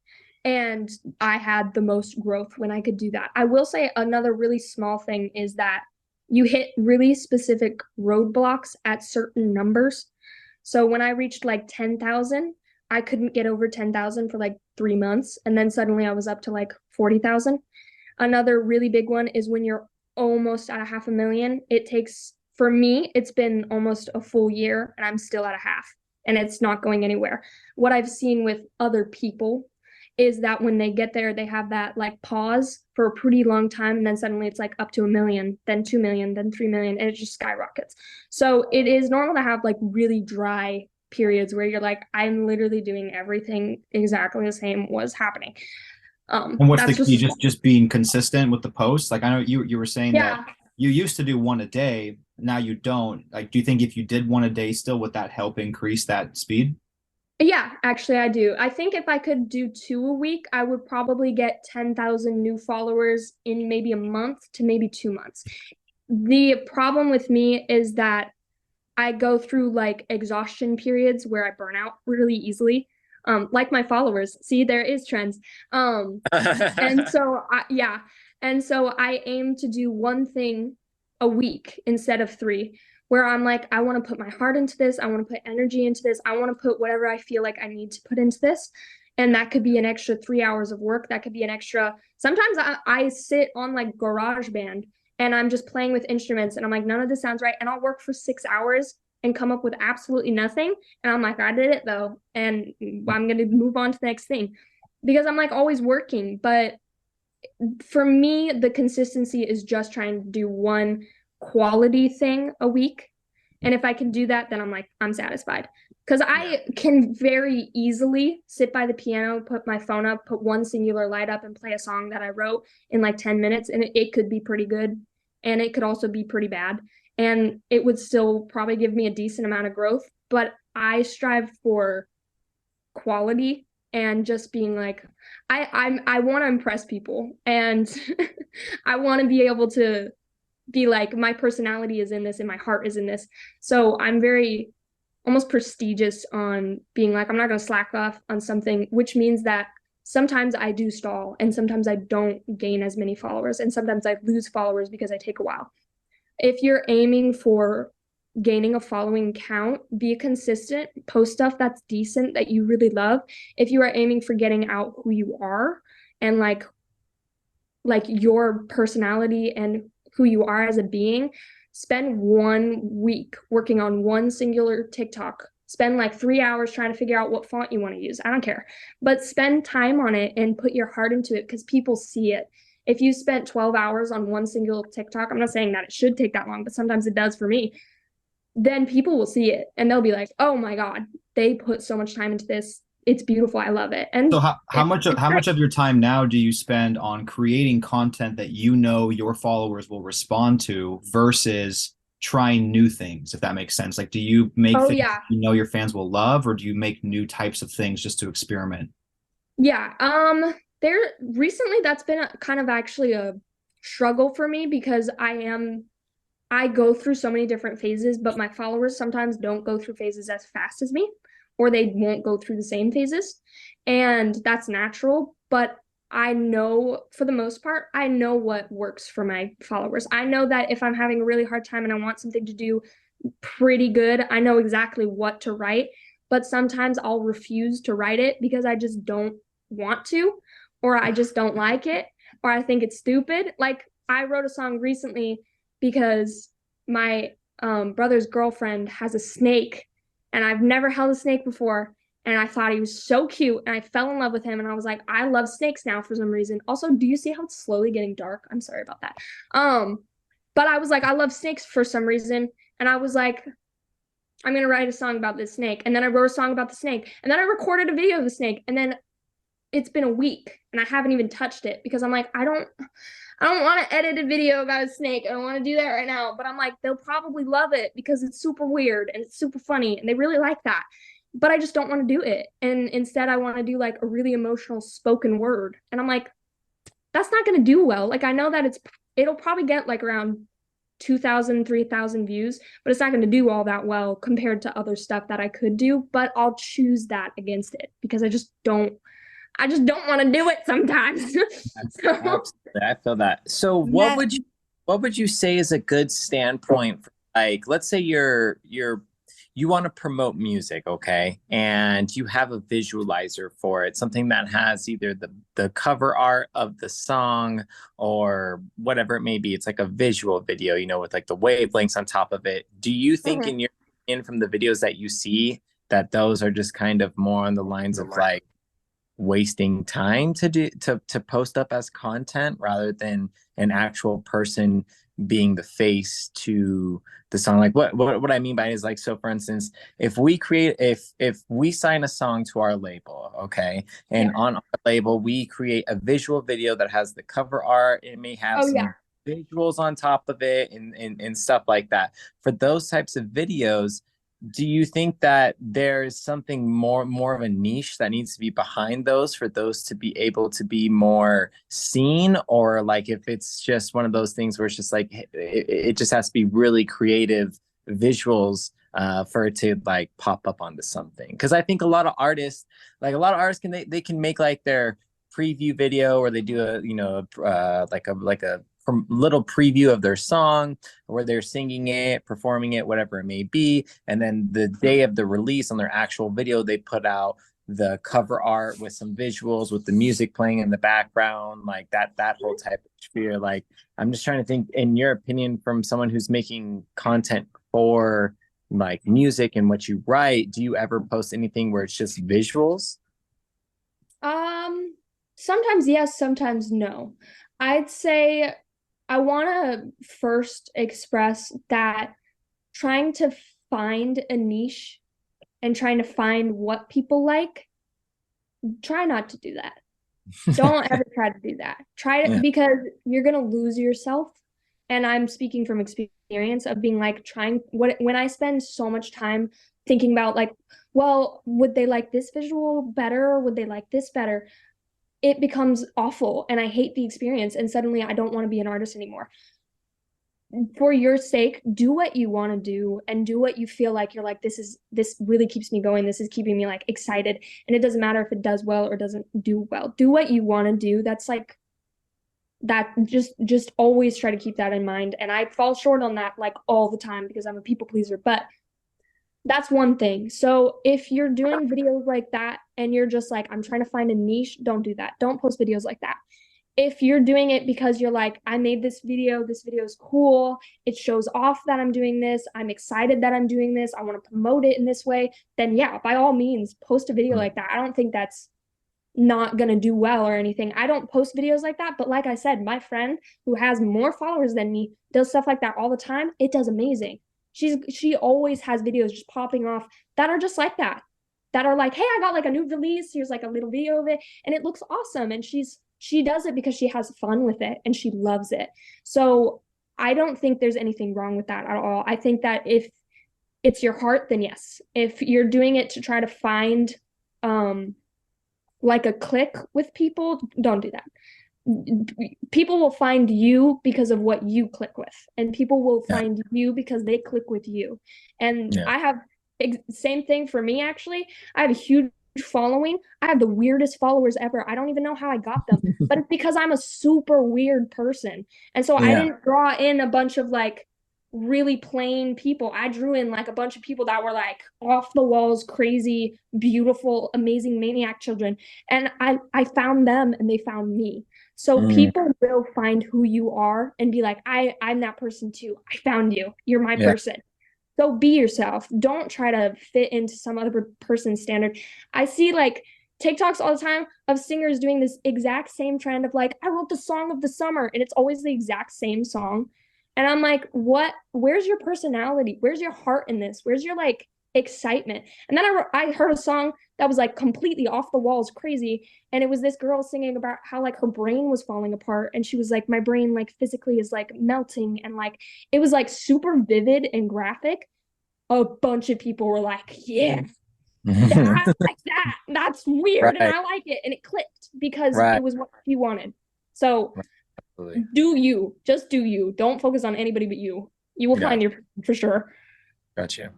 and I had the most growth when I could do that. I will say another really small thing is that you hit really specific roadblocks at certain numbers. So when I reached like 10,000, I couldn't get over 10,000 for like 3 months, and then suddenly I was up to like 40,000. Another really big one is when you're almost at a 500,000. It takes, for me, it's been almost a full year and I'm still at a half, and it's not going anywhere. What I've seen with other people is that when they get there, they have that like pause for a pretty long time, and then suddenly it's like up to 1 million, then 2 million, then 3 million, and it just skyrockets. So it is normal to have like really dry periods where you're like, I'm literally doing everything exactly the same was happening. And what's the key? Just being consistent with the posts. Like, I know you were saying yeah. that you used to do one a day, now you don't. Like, do you think if you did one a day still, would that help increase that speed? Yeah, actually I do. I think if I could do 2 a week, I would probably get 10,000 new followers in maybe a month to maybe 2 months. The problem with me is that I go through like exhaustion periods where I burn out really easily. Like my followers. See, there is trends. And so I aim to do one thing a week instead of 3, where I'm like, I want to put my heart into this, I want to put energy into this, I want to put whatever I feel like I need to put into this. And that could be an extra 3 hours of work. That could be an extra, sometimes I sit on like GarageBand and I'm just playing with instruments and I'm like, none of this sounds right. And I'll work for 6 hours and come up with absolutely nothing. And I'm like, I did it though. And I'm going to move on to the next thing, because I'm like always working. But for me, the consistency is just trying to do one quality thing a week. And if I can do that, then I'm like, I'm satisfied. Because I can very easily sit by the piano, put my phone up, put one singular light up, and play a song that I wrote in like 10 minutes. And it could be pretty good. And it could also be pretty bad. And it would still probably give me a decent amount of growth. But I strive for quality and just being like, I want to impress people, and I want to be able to be like, my personality is in this and my heart is in this. So I'm very almost prestigious on being like, I'm not going to slack off on something, which means that sometimes I do stall and sometimes I don't gain as many followers, and sometimes I lose followers because I take a while. If you're aiming for gaining a following count, be consistent, post stuff that's decent that you really love. If you are aiming for getting out who you are and like your personality and who you are as a being, spend 1 week working on one singular TikTok spend like 3 hours trying to figure out what font you want to use. I don't care. But spend time on it and put your heart into it because people see it. If you spent 12 hours on one single TikTok, I'm not saying that it should take that long, but sometimes it does for me, then people will see it and they'll be like, oh my God, they put so much time into this. It's beautiful. I love it. And So how much of your time now do you spend on creating content that you know your followers will respond to versus trying new things, if that makes sense? Like, do you make things yeah. you know your fans will love, or do you make new types of things just to experiment? Yeah. There recently that's been kind of actually a struggle for me because I go through so many different phases, but my followers sometimes don't go through phases as fast as me, or they won't go through the same phases. And that's natural. But I know for the most part, I know what works for my followers. I know that if I'm having a really hard time and I want something to do pretty good, I know exactly what to write. But sometimes I'll refuse to write it because I just don't want to, or I just don't like it, or I think it's stupid. Like I wrote a song recently because my brother's girlfriend has a snake and I've never held a snake before and I thought he was so cute and I fell in love with him and I was like, I love snakes now for some reason. Also, do you see how it's slowly getting dark? I'm sorry about that. But I was like, I love snakes for some reason and I was like, I'm gonna write a song about this snake. And then I wrote a song about the snake and then I recorded a video of the snake and then it's been a week and I haven't even touched it because I'm like, I don't want to edit a video about a snake. I don't want to do that right now. But I'm like, they'll probably love it because it's super weird and it's super funny and they really like that. But I just don't want to do it. And instead I want to do like a really emotional spoken word. And I'm like, that's not going to do well. Like I know that it'll probably get like around 2,000, 3,000 views, but it's not going to do all that well compared to other stuff that I could do. But I'll choose that against it because I just don't want to do it sometimes. So, Absolutely. I feel that. So Matt, what would you say is a good standpoint for, like, let's say you want to promote music, okay? And you have a visualizer for it, something that has either the cover art of the song or whatever it may be. It's like a visual video, with like the wavelengths on top of it. Do you think from the videos that you see that those are just kind of more on the lines of like wasting time to post up as content rather than an actual person being the face to the song? Like what I mean by it is, like, so for instance, if we sign a song to our label, okay, and on our label we create a visual video that has the cover art, it may have some visuals on top of it and stuff like that. For those types of videos, do you think that there's something more of a niche that needs to be behind those for those to be able to be more seen? Or like if it's just one of those things where it's just like it just has to be really creative visuals for it to like pop up onto something? Because I think a lot of artists can they can make like their preview video, or they do like a little preview of their song where they're singing it, performing it, whatever it may be, and then the day of the release on their actual video they put out the cover art with some visuals with the music playing in the background, like that whole type of sphere. Like, I'm just trying to think, in your opinion, from someone who's making content for like music and what you write, do you ever post anything where it's just visuals? Sometimes yes, sometimes no. I'd say I want to first express that trying to find a niche and trying to find what people like, try not to do that. Don't ever try to do that. Try to, because you're going to lose yourself. And I'm speaking from experience of being like when I spend so much time thinking about like, well, would they like this visual better? Would they like this better? It becomes awful and I hate the experience. And suddenly I don't want to be an artist anymore. For your sake, do what you want to do and do what you feel like you're like, this really keeps me going. This is keeping me like excited. And it doesn't matter if it does well or doesn't do well. Do what you want to do. That's like that. Just always try to keep that in mind. And I fall short on that like all the time because I'm a people pleaser, but that's one thing. So if you're doing videos like that and you're just like, I'm trying to find a niche, don't do that. Don't post videos like that. if you're doing it because you're like, I made this video is cool, it shows off that I'm doing this, I'm excited that I'm doing this, I want to promote it in this way, then yeah, by all means, post a video like that. I don't think that's not gonna do well or anything. I don't post videos like that, but like I said, my friend who has more followers than me does stuff like that all the time. It does amazing. She always has videos just popping off that are just like that are like, hey, I got like a new release, here's like a little video of it, and it looks awesome. And she does it because she has fun with it and she loves it. So I don't think there's anything wrong with that at all. I think that if it's your heart, then yes. If you're doing it to try to find like a click with people, don't do that. People will find you because of what you click with, and people will find you because they click with you. And I have same thing for me, actually. I have a huge following. I have the weirdest followers ever. I don't even know how I got them, but it's because I'm a super weird person. And so I didn't draw in a bunch of like really plain people. I drew in like a bunch of people that were like off the walls, crazy, beautiful, amazing maniac children. And I found them and they found me. So people will find who you are and be like, I'm that person too. I found you. You're my person. So be yourself. Don't try to fit into some other person's standard. I see like TikToks all the time of singers doing this exact same trend of like, I wrote the song of the summer, and it's always the exact same song. And I'm like, what? Where's your personality? Where's your heart in this? Where's your like excitement? And then I heard a song that was like completely off the walls, crazy. And it was this girl singing about how like her brain was falling apart. And she was like, my brain like physically is like melting. And like, it was like super vivid and graphic. A bunch of people were like, yeah, I like that. That's weird. And I like it. And it clicked because it was what you wanted. So do you, just do you. Don't focus on anybody but you. You will find your for sure. Gotcha.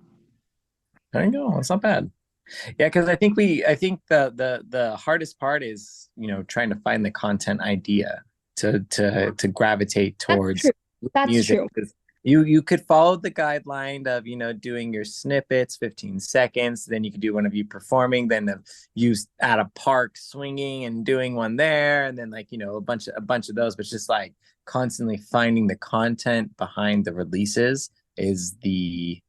There you go. It's not bad. Yeah, because I think the hardest part is, you know, trying to find the content idea to gravitate towards music. True. You could follow the guideline of, you know, doing your snippets, 15 seconds. Then you could do one of you performing, then you at a park swinging and doing one there, and then like, you know, a bunch of those. But just like constantly finding the content behind the releases is the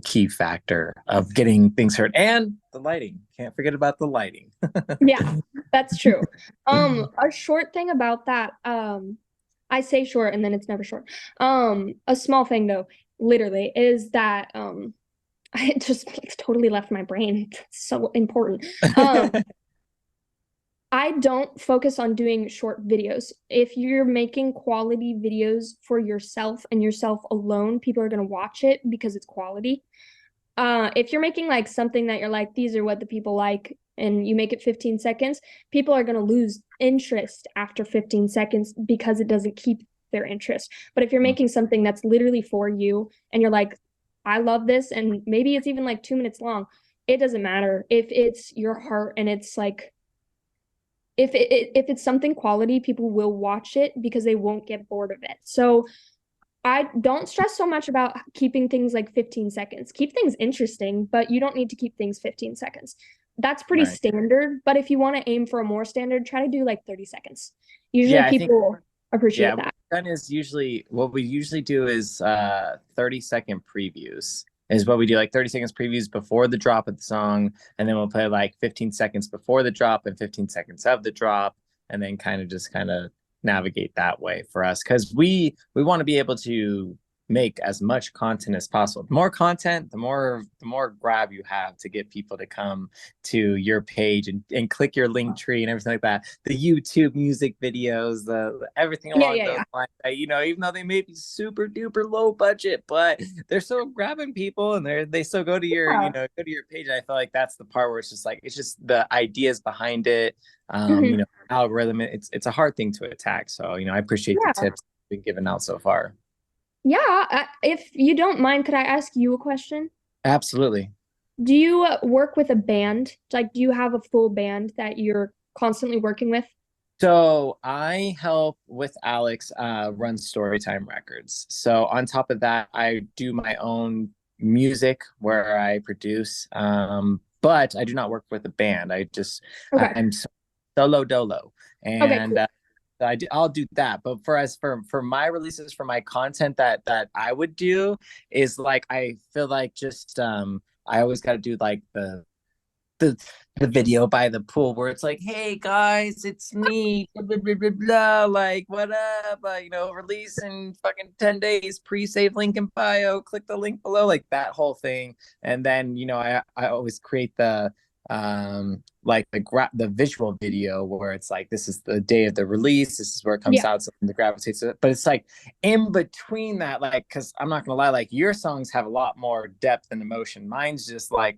key factor of getting things heard. And the lighting, can't forget about the lighting. Yeah, that's true. A short thing about that, I say short and then it's never short. A small thing though, literally, is that I just totally left my brain. It's so important. I don't focus on doing short videos. If you're making quality videos for yourself and yourself alone, people are going to watch it because it's quality. If you're making like something that you're like, these are what the people like, and you make it 15 seconds, people are going to lose interest after 15 seconds because it doesn't keep their interest. But if you're making something that's literally for you and you're like, I love this, and maybe it's even like 2 minutes long, it doesn't matter. If it's your heart and it's like, if it's something quality, people will watch it because they won't get bored of it. So I don't stress so much about keeping things like 15 seconds. Keep things interesting, but you don't need to keep things 15 seconds. That's pretty standard. But if you want to aim for a more standard, try to do like 30 seconds. Usually people appreciate that. What we usually do is 30-second previews. Is what we do, like 30 seconds previews before the drop of the song, and then we'll play like 15 seconds before the drop and 15 seconds of the drop, and then kind of navigate that way for us, because we want to be able to make as much content as possible. The more content, the more grab you have to get people to come to your page and click your link tree and everything like that. The YouTube music videos, the everything along those lines. You know, even though they may be super duper low budget, but they're still grabbing people, and they still go to your go to your page. And I feel like that's the part where it's just the ideas behind it. You know, algorithm. It's a hard thing to attack. So, you know, I appreciate the tips we've given out so far. Yeah, if you don't mind, could I ask you a question? Absolutely. Do you work with a band? Like, do you have a full band that you're constantly working with? So I help with Alex run StoryTime Records. So on top of that, I do my own music where I produce, but I do not work with a band. I'm solo dolo. And I'll do that. But for my releases, for my content that I would do is like, I feel like just I always got to do like the the video by the pool where it's like, hey guys, it's me, blah, blah, blah, blah, blah, like what up, release in fucking 10 days, pre-save link in bio, click the link below, like that whole thing. And then I always create the like the visual video where it's like, this is the day of the release, this is where it comes out, something that gravitates to it. But it's like in between that, like, because I'm not gonna lie, like your songs have a lot more depth and emotion. Mine's just like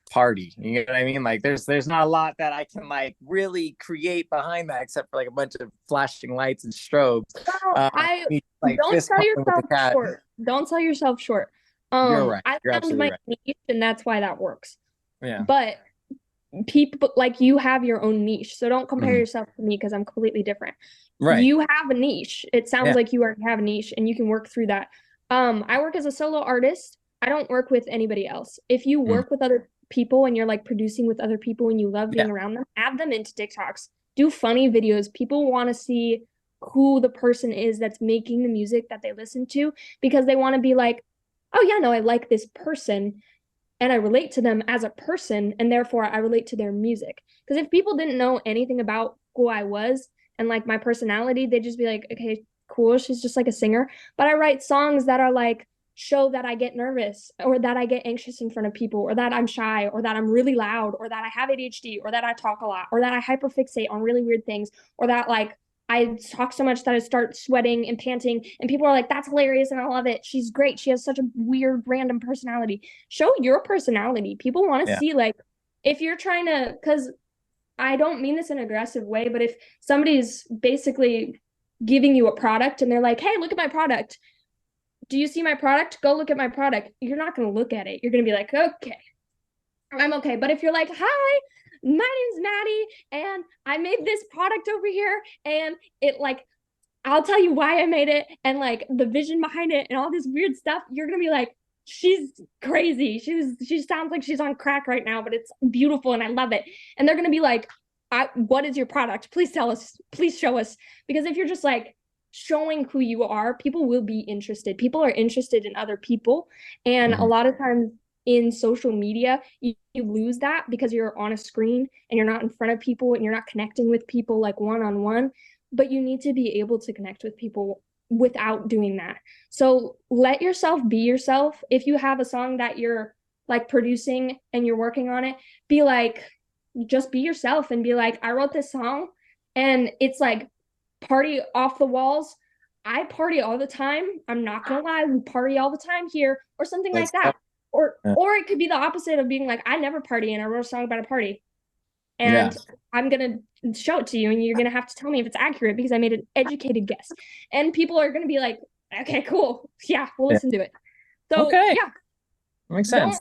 party, you know what I mean? Like there's not a lot that I can like really create behind that, except for like a bunch of flashing lights and strobes. I like don't sell yourself short. Don't sell yourself short. You're right. I You're found absolutely my right. niche, and that's why that works. Yeah. But people, like, you have your own niche, so don't compare yourself to me because I'm completely different. Right. You have a niche. It sounds like you already have a niche, and you can work through that. I work as a solo artist. I don't work with anybody else. If you work with other people and you're like producing with other people and you love being around them, add them into TikToks. Do funny videos. People want to see who the person is that's making the music that they listen to, because they want to be like, oh yeah, no, I like this person and I relate to them as a person, and therefore I relate to their music. Because if people didn't know anything about who I was and like my personality, they'd just be like, okay, cool, she's just like a singer. But I write songs that are like, show that I get nervous, or that I get anxious in front of people, or that I'm shy, or that I'm really loud, or that I have ADHD, or that I talk a lot, or that I hyperfixate on really weird things, or that like I talk so much that I start sweating and panting, and people are like, that's hilarious and I love it. She's great. She has such a weird, random personality. Show your personality. People want to see, like, if you're trying to, because I don't mean this in an aggressive way, but if somebody's basically giving you a product and they're like, hey, look at my product. Do you see my product? Go look at my product. You're not going to look at it. You're going to be like, okay, I'm okay. But if you're like, hi, my name's Maddie, and I made this product over here, and it like, I'll tell you why I made it, and like the vision behind it and all this weird stuff, you're going to be like, she's crazy. She sounds like she's on crack right now, but it's beautiful and I love it. And they're going to be like, what is your product? Please tell us. Please show us. Because if you're just like, showing who you are, people will be interested. People are interested in other people. And a lot of times in social media, you lose that because you're on a screen and you're not in front of people and you're not connecting with people like one-on-one. But you need to be able to connect with people without doing that. So let yourself be yourself. If you have a song that you're like producing and you're working on it, be like, just be yourself and be like, I wrote this song and it's like party off the walls. I party all the time. I'm not gonna lie, we party all the time here, or something like that. Or it could be the opposite of being like, I never party and I wrote a song about a party. And I'm gonna show it to you and you're gonna have to tell me if it's accurate because I made an educated guess. And people are gonna be like, okay, cool. Yeah, we'll listen to it. So yeah. Makes sense.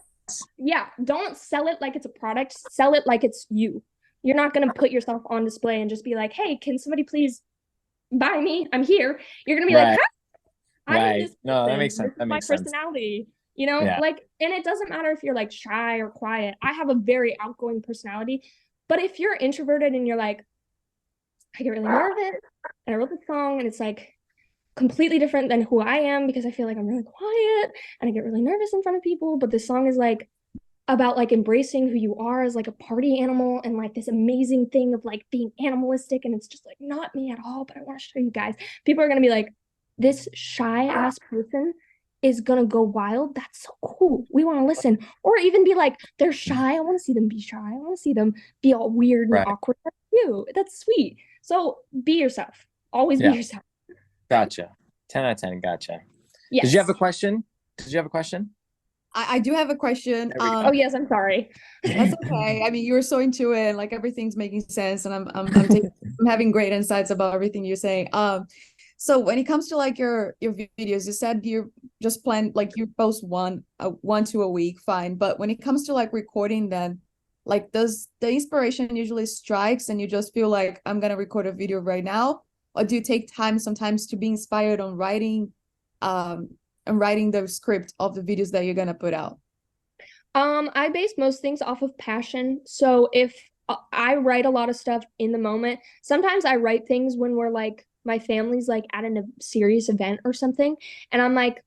Don't sell it like it's a product. Sell it like it's you. You're not gonna put yourself on display and just be like, hey, can somebody please buy me? I'm here. You're gonna be like, I'm this person. No, that makes sense. This is my personality. You know, like, and it doesn't matter if you're like shy or quiet. I have a very outgoing personality, but if you're introverted and you're like, I get really nervous and I wrote this song and it's like completely different than who I am because I feel like I'm really quiet and I get really nervous in front of people, but this song is like about like embracing who you are as like a party animal and like this amazing thing of like being animalistic, and it's just like not me at all, but I want to show you guys. People are gonna be like, this shy ass person is gonna go wild. That's so cool. We want to listen. Or even be like, they're shy. I want to see them be shy. I want to see them be all weird and awkward. That's you. That's sweet. So be yourself. Always be yourself. Gotcha. 10 out of 10. Gotcha. Yes. Did you have a question? I do have a question. Oh yes, I'm sorry. That's okay. I mean, you were so into it, and like everything's making sense, and I'm having great insights about everything you're saying. So when it comes to like your videos, you said you just plan like you post one to a week, fine. But when it comes to like recording them, like does the inspiration usually strikes and you just feel like I'm gonna record a video right now, or do you take time sometimes to be inspired on writing and writing the script of the videos that you're gonna put out? I base most things off of passion. So if I write a lot of stuff in the moment. Sometimes I write things when we're like my family's like at a serious event or something, and I'm like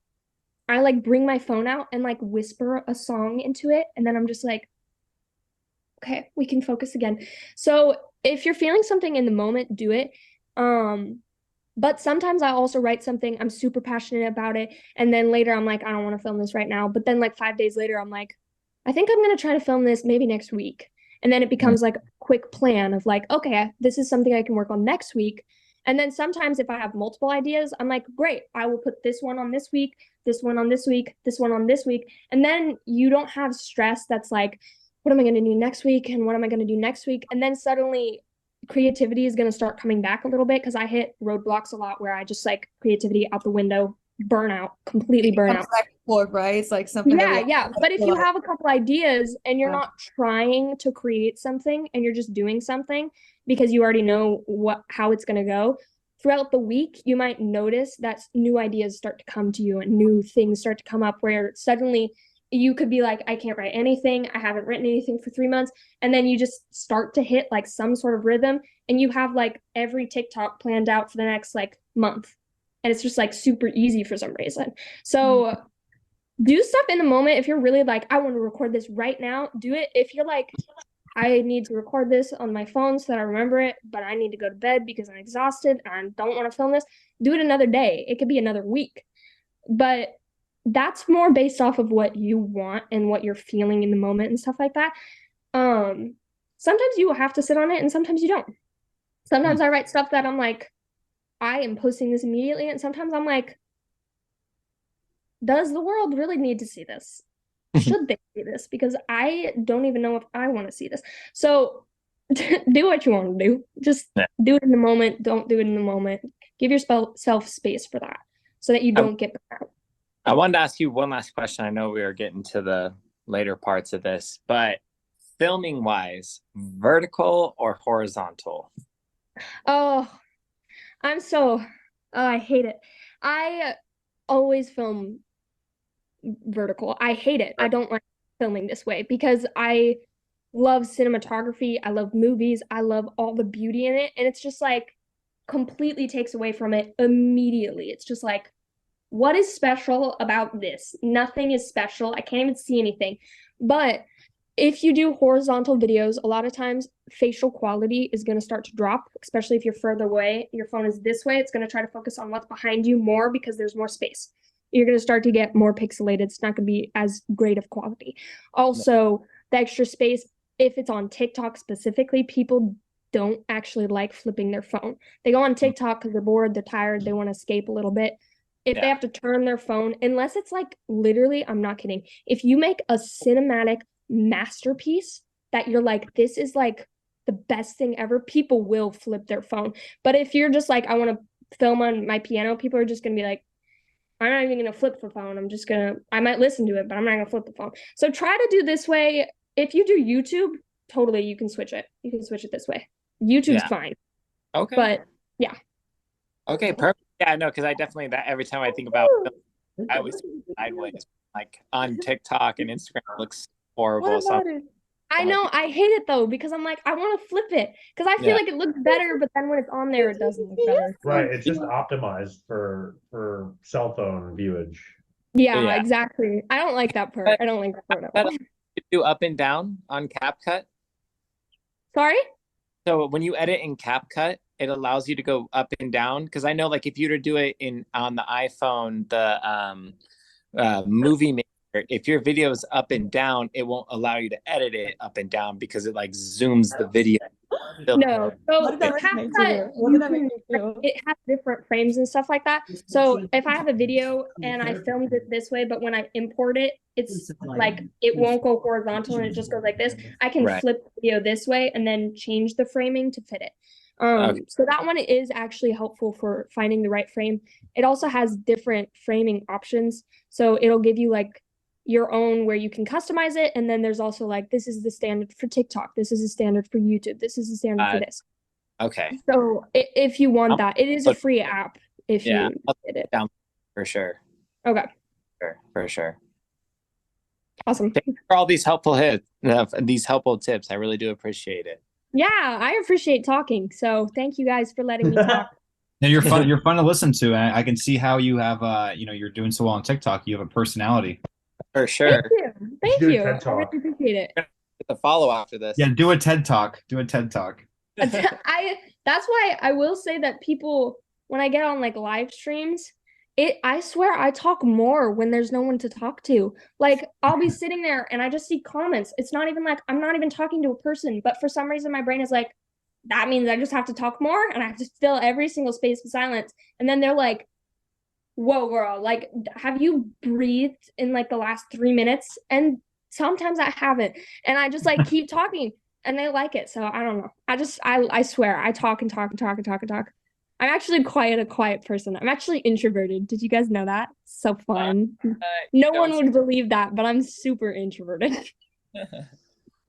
I like bring my phone out and like whisper a song into it, and then I'm just like, okay, we can focus again. So if you're feeling something in the moment, do it. But sometimes I also write something, I'm super passionate about it, and then later I'm like, I don't want to film this right now. But then like 5 days later, I'm like, I think I'm gonna try to film this maybe next week. And then it becomes like a quick plan of like, okay, this is something I can work on next week. And then sometimes if I have multiple ideas, I'm like, great, I will put this one on this week, this one on this week, this one on this week. And then you don't have stress that's like, what am I going to do next week? And what am I going to do next week? And then suddenly creativity is going to start coming back a little bit because I hit roadblocks a lot where I just like creativity out the window, burnout, completely burnout. Right? It's like something Yeah. But if you have a couple ideas and you're not trying to create something and you're just doing something because you already know how it's going to go, throughout the week, you might notice that new ideas start to come to you and new things start to come up where suddenly you could be like, I can't write anything. I haven't written anything for 3 months. And then you just start to hit like some sort of rhythm and you have like every TikTok planned out for the next like month. And it's just like super easy for some reason. So do stuff in the moment. If you're really like, I want to record this right now, do it. If you're like, I need to record this on my phone so that I remember it, but I need to go to bed because I'm exhausted and I don't want to film this, do it another day. It could be another week. But that's more based off of what you want and what you're feeling in the moment and stuff like that. Sometimes you have to sit on it and sometimes you don't. Sometimes I write stuff that I'm like, I am posting this immediately. And sometimes I'm like, does the world really need to see this? Should they see this? Because I don't even know if I want to see this. So do what you want to do. Just do it in the moment. Don't do it in the moment. Give yourself space for that so that you don't get burnt out. I wanted to ask you one last question. I know we are getting to the later parts of this, but filming wise, vertical or horizontal? Oh, I hate it. I always film vertical. I hate it. I don't like filming this way because I love cinematography. I love movies. I love all the beauty in it. And it's just like completely takes away from it immediately. It's just like, what is special about this? Nothing is special. I can't even see anything. But if you do horizontal videos, a lot of times facial quality is going to start to drop, especially if you're further away. Your phone is this way. It's going to try to focus on what's behind you more because there's more space. You're going to start to get more pixelated. It's not going to be as great of quality. Also, the extra space, if it's on TikTok specifically, people don't actually like flipping their phone. They go on TikTok because they're bored, they're tired, they want to escape a little bit. If they have to turn their phone, unless it's like literally, I'm not kidding. If you make a cinematic masterpiece that you're like, this is like the best thing ever, people will flip their phone. But if you're just like, I want to film on my piano, people are just going to be like, I'm not even going to flip the phone. I might listen to it, but I'm not going to flip the phone. So try to do this way. If you do YouTube, totally, you can switch it. You can switch it this way. YouTube's fine. Okay. But yeah. Okay, perfect. Yeah, no, because I definitely, that every time I think about film, I always sideways. Like on TikTok and Instagram, it looks horrible. I know, I hate it though, because I'm like, I want to flip it because I feel like it looks better, but then when it's on there, it doesn't look better. Right, it's just optimized for cell phone viewage. Yeah, exactly. I don't like that part. I don't like that part at all. You do up and down on CapCut. Sorry? So when you edit in CapCut, it allows you to go up and down. Because I know, like, if you were to do it on the iPhone, the movie maker, if your video is up and down, it won't allow you to edit it up and down because it like zooms the video. No, so CapCut, it has different frames and stuff like that. So if I have a video and I filmed it this way, but when I import it, it's like it won't go horizontal and it just goes like this. I can flip the video this way and then change the framing to fit it. So that one is actually helpful for finding the right frame. It also has different framing options. So it'll give you like your own where you can customize it. And then there's also like, this is the standard for TikTok. This is the standard for YouTube. This is the standard for this. Okay. So if you want that, it is a free app if you get it. Down for sure. Okay. For sure. Awesome. Thank you for all these helpful tips. I really do appreciate it. Yeah, I appreciate talking. So thank you guys for letting me talk. And you're fun. You're fun to listen to, and I can see how you have, you're doing so well on TikTok. You have a personality. For Thank sure. you. You should Thank do a you. TED I really Talk. appreciate it. Get the follow after this. Yeah, do a TED Talk. Do a TED Talk. I that's why I will say that people when I get on like live streams, I swear I talk more when there's no one to talk to. Like I'll be sitting there and I just see comments. It's not even like I'm not even talking to a person, but for some reason my brain is like, that means I just have to talk more and I have to fill every single space with silence. And then they're like, whoa, girl, like have you breathed in like the last 3 minutes? And sometimes I haven't. And I just like keep talking and they like it. So I don't know. I swear I talk and talk and talk and talk and talk. I'm actually quite a quiet person. I'm actually introverted. Did you guys know that? So fun. No one would believe that, but I'm super introverted.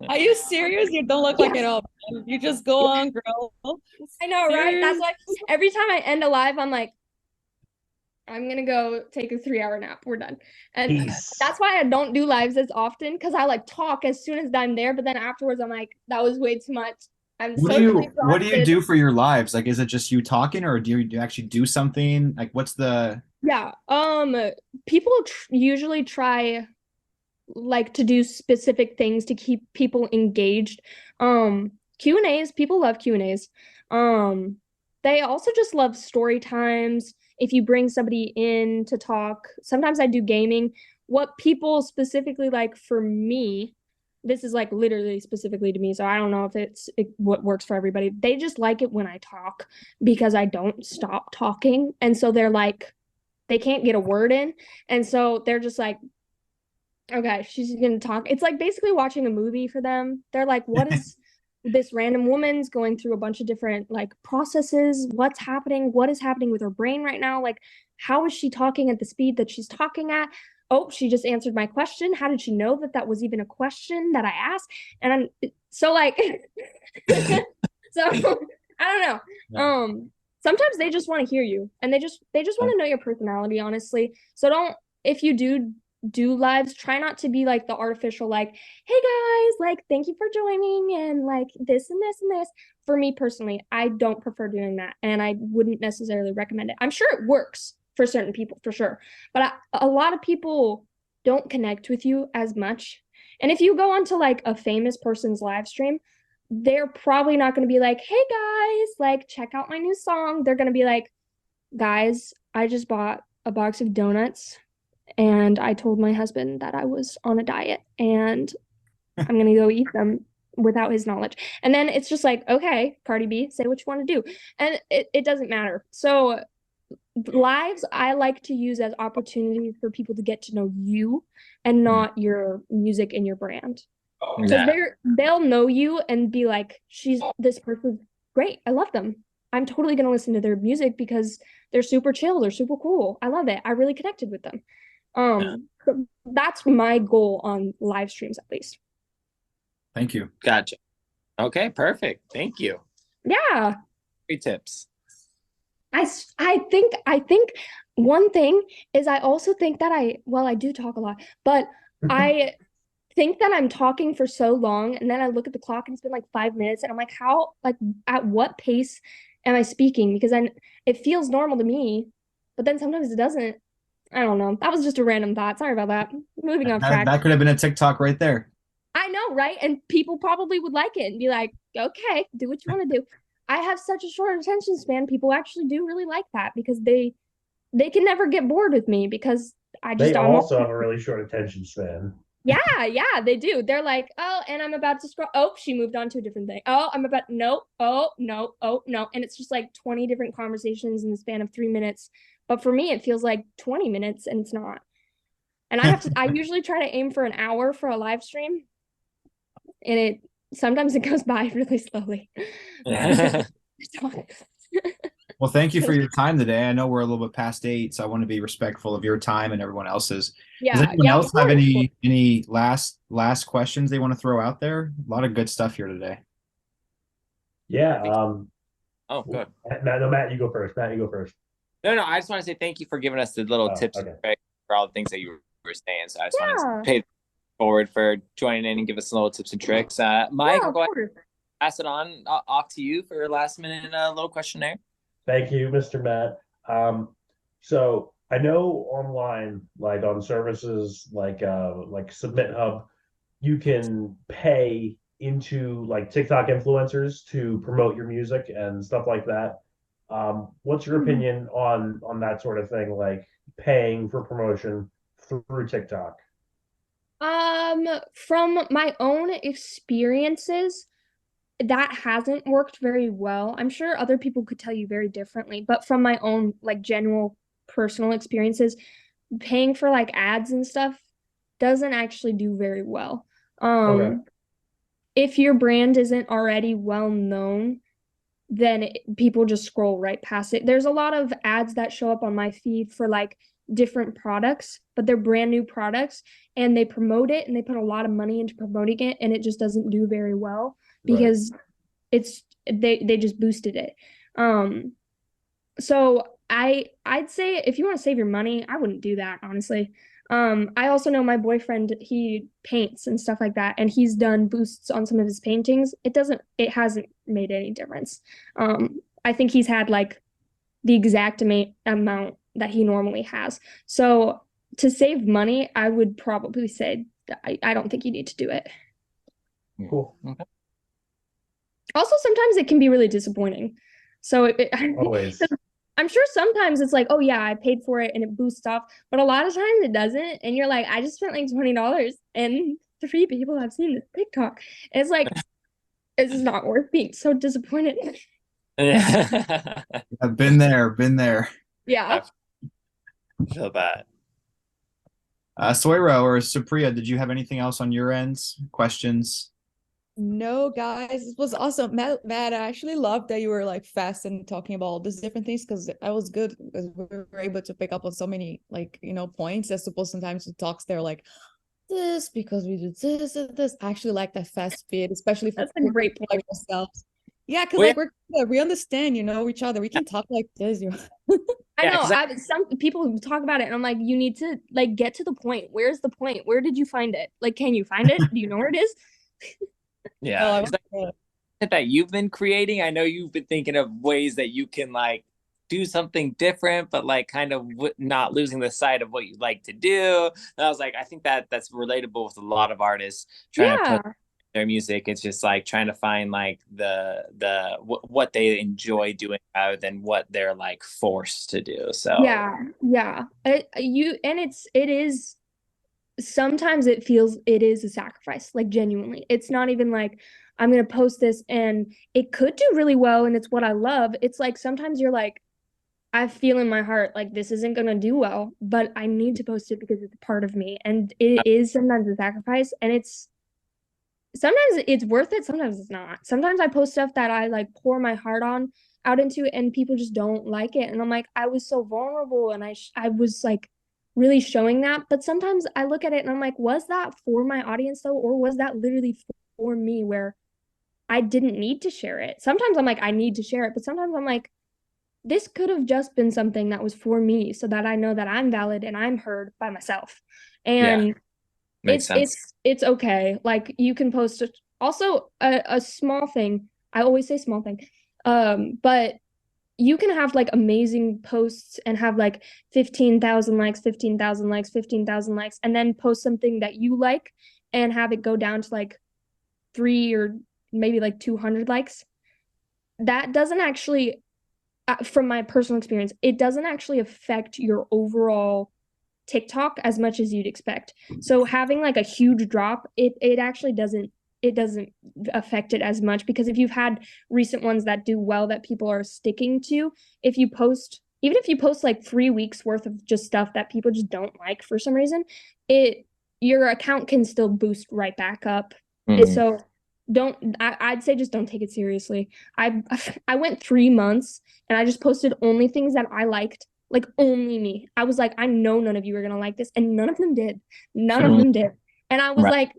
Are you serious? You don't look like it all. You just go on, girl. I know, right? That's Serious? why every time I end a live, I'm like, I'm gonna go take a 3 hour nap. We're done. And Peace. that's why I don't do lives as often because I like talk as soon as I'm there, but then afterwards I'm like, that was way too much. I'm What do socially you exhausted. do for your lives? Like, is it just you talking, or do you actually do something? Like, what's the? Yeah. People usually try like to do specific things to keep people engaged. Q&As, people love Q&As. They also just love story times. If you bring somebody in to talk, sometimes I do gaming. What people specifically like for me, this is like literally specifically to me, so I don't know if what works for everybody. They just like it when I talk because I don't stop talking. And so they're like, they can't get a word in. And so they're just like, okay, she's gonna talk. It's like basically watching a movie for them. They're like, what is this random woman's going through a bunch of different like processes? What's happening? What is happening with her brain right now? Like, how is she talking at the speed that she's talking at? Oh, she just answered my question. How did she know that that was even a question that I asked? And I'm so like, so I don't know. Yeah. Sometimes they just want to hear you, and they just want to know your personality, honestly. So don't if you do lives, try not to be like the artificial like, hey guys, like thank you for joining and like this and this and this. For me personally, I don't prefer doing that and I wouldn't necessarily recommend it. I'm sure it works for certain people for sure, but a lot of people don't connect with you as much. And if you go onto like a famous person's live stream, they're probably not going to be like, hey guys, like check out my new song. They're going to be like, guys, I just bought a box of donuts and I told my husband that I was on a diet and I'm gonna go eat them without his knowledge. And then it's just like, okay, Cardi B, say what you want to do. And it doesn't matter. So lives I like to use as opportunities for people to get to know you and not your music and your brand. Because Yeah. they'll know you and be like, this person's great. I love them. I'm totally gonna listen to their music because they're super chill, they're super cool. I love it. I really connected with them. So that's my goal on live streams, at least. Thank you. Gotcha. Okay, perfect. Thank you. Yeah, Great tips. I think one thing is I also think that I do talk a lot, but I think that I'm talking for so long, and then I look at the clock and it's been like 5 minutes, and I'm like, how, like, at what pace am I speaking? Because it feels normal to me, but then sometimes it doesn't. I don't know. That was just a random thought. Sorry about that. Moving off track. That could have been a TikTok right there. I know, right? And people probably would like it and be like, okay, do what you want to do. I have such a short attention span. People actually do really like that because they can never get bored with me because I just They don't also have a really short attention span. Yeah, they do. They're like, oh, and I'm about to scroll. Oh, she moved on to a different thing. Oh, I'm about no, oh, no, oh, no. And it's just like 20 different conversations in the span of 3 minutes. But for me, it feels like 20 minutes and it's not. And I usually try to aim for an hour for a live stream. And sometimes it goes by really slowly. Well, thank you for your time today. I know we're a little bit past 8, so I want to be respectful of your time and everyone else's. Does anyone else have any last questions they want to throw out there? A lot of good stuff here today. Yeah. Oh, good. Matt, you go first. Matt, you go first. No, I just want to say thank you for giving us the little tips and tricks for all the things that you were saying. So I just want to pay forward for joining in and give us some little tips and tricks. Mike, go ahead. pass it on off to you for your last minute little questionnaire. Thank you, Mr. Matt. So I know online, like on services like Submit Hub, you can pay into like TikTok influencers to promote your music and stuff like that. What's your opinion on that sort of thing, like paying for promotion through TikTok? From my own experiences, that hasn't worked very well. I'm sure other people could tell you very differently, but from my own like general personal experiences, paying for like ads and stuff doesn't actually do very well. Okay. If your brand isn't already well known, then people just scroll right past it. There's a lot of ads that show up on my feed for like different products, but they're brand new products and they promote it and they put a lot of money into promoting it and it just doesn't do very well because it's they just boosted it. So I'd say if you want to save your money, I wouldn't do that, honestly. I also know my boyfriend, he paints and stuff like that, and he's done boosts on some of his paintings. It hasn't made any difference. I think he's had like the exact amount that he normally has. So to save money, I would probably say I don't think you need to do it. Cool. Okay. Also, sometimes it can be really disappointing. So Always. I'm sure sometimes it's like, oh yeah, I paid for it and it boosts off, but a lot of times it doesn't. And you're like, I just spent like $20 and 3 people have seen this TikTok. And it's like, it's not worth being so disappointed. Yeah. I've been there. Yeah. I feel bad. Soiro or Supriya, did you have anything else on your ends? Questions? No, guys, it was awesome. Matt, I actually loved that you were like fast and talking about all these different things because I was good because we were able to pick up on so many like points. As opposed sometimes the talks they're like this because we do this and this. I actually like that fast speed, especially for That's a great people point. like ourselves. Yeah, because Well, like we understand, each other. We can talk like this. I know. Yeah, Some people talk about it, and I'm like, you need to like get to the point. Where's the point? Where did you find it? Like, can you find it? Do you know where it is? yeah. Oh, Exactly. That you've been creating, I know you've been thinking of ways that you can like do something different, but like kind of not losing the sight of what you like to do. And I was like, I think that that's relatable with a lot of artists trying to put Yeah. their music. It's just like trying to find like what they enjoy doing rather than what they're like forced to do. So Yeah. It is sometimes it is a sacrifice, like genuinely. It's not even like I'm gonna post this and it could do really well and it's what I love. It's like sometimes you're like, I feel in my heart like this isn't gonna do well, but I need to post it because it's a part of me. And it is sometimes a sacrifice and sometimes it's worth it, sometimes it's not. Sometimes I post stuff that I like pour my heart on out into and people just don't like it. And I'm like, I was so vulnerable and I was like really showing that. But sometimes I look at it and I'm like, was that for my audience though? Or was that literally for me where I didn't need to share it? Sometimes I'm like, I need to share it. But sometimes I'm like, this could have just been something that was for me so that I know that I'm valid and I'm heard by myself. yeah, And makes sense. it's okay. Like you can post also a small thing. I always say small thing. But you can have like amazing posts and have like 15,000 likes, 15,000 likes, 15,000 likes, and then post something that you like and have it go down to like 3 or maybe like 200 likes. That doesn't actually, from my personal experience, it doesn't actually affect your overall TikTok as much as you'd expect. So having like a huge drop, it actually doesn't affect it as much because if you've had recent ones that do well that people are sticking to, even if you post like 3 weeks worth of just stuff that people just don't like for some reason, your account can still boost right back up. So I'd say just don't take it seriously. I went 3 months and I just posted only things that I liked, like only me. I was like, I know none of you are gonna like this, and none of them did. None of them did. And I was Right. like,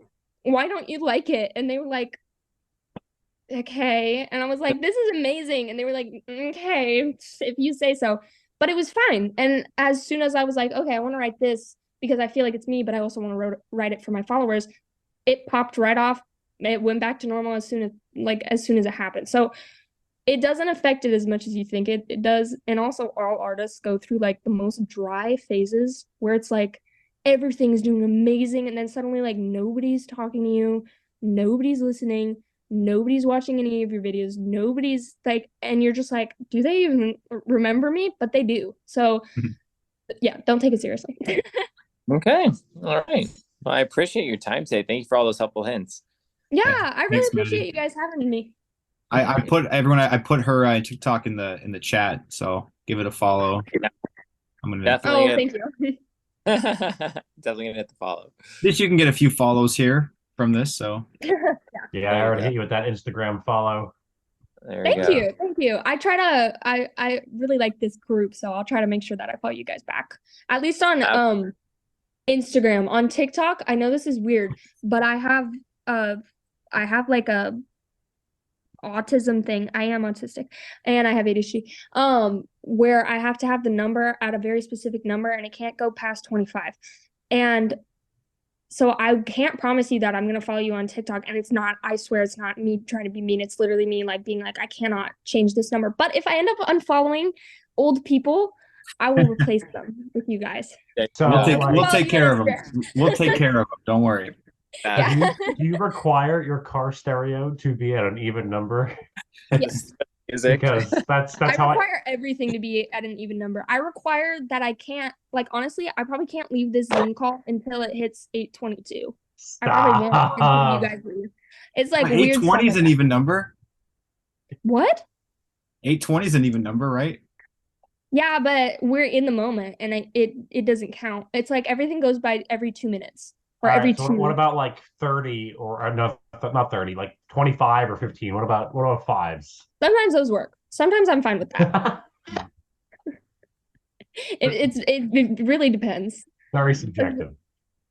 why don't you like it? And they were like, okay. And I was like, this is amazing. And they were like, okay, if you say so. But it was fine. And as soon as I was like, okay, I want to write this because I feel like it's me, but I also want to write it for my followers, it popped right off. it went back to normal as soon as it happened. So it doesn't affect it as much as you think it does. And also all artists go through like the most dry phases where it's like everything's doing amazing and then suddenly like nobody's talking to you, nobody's listening, nobody's watching any of your videos, nobody's like, and you're just like, do they even remember me? But they do. So yeah, don't take it seriously. Okay. All right. Well, I appreciate your time today. Thank you for all those helpful hints. Yeah, Yeah. I really Thanks, appreciate Maddie. you guys having me. I put her TikTok in the chat, so give it a follow. I'm gonna Definitely. Oh, thank you. Definitely gonna hit the follow. at least you can get a few follows here from this. So Yeah, There I you already go. hit you with that Instagram follow. There we Thank go. you. Thank you. I really like this group, so I'll try to make sure that I follow you guys back. At least on Instagram. On TikTok, I know this is weird, but I have like a autism thing. I am autistic and I have ADHD. Where I have to have the number at a very specific number and it can't go past 25. And so I can't promise you that I'm gonna follow you on TikTok. And it's not, I swear it's not me trying to be mean. It's literally me like being like, I cannot change this number. But if I end up unfollowing old people, I will replace them with you guys. So we'll take care of them. Instagram. We'll take care of them. Don't worry. Yeah. do you require your car stereo to be at an even number? Yes. Music. Because that's I how require everything to be at an even number. I require that I can't, like, honestly, I probably can't leave this Zoom call until it hits 8:22. I probably won't until you guys leave. It's like weird stuff 820 is like an that. even number. What? 820 is an even number, right? Yeah, but we're in the moment and it doesn't count. It's like everything goes by every 2 minutes or All every right, so two. what about like 30 or no, not 30, like 25 or 15? What about fives? Sometimes those work. Sometimes I'm fine with that. It really depends. Very subjective.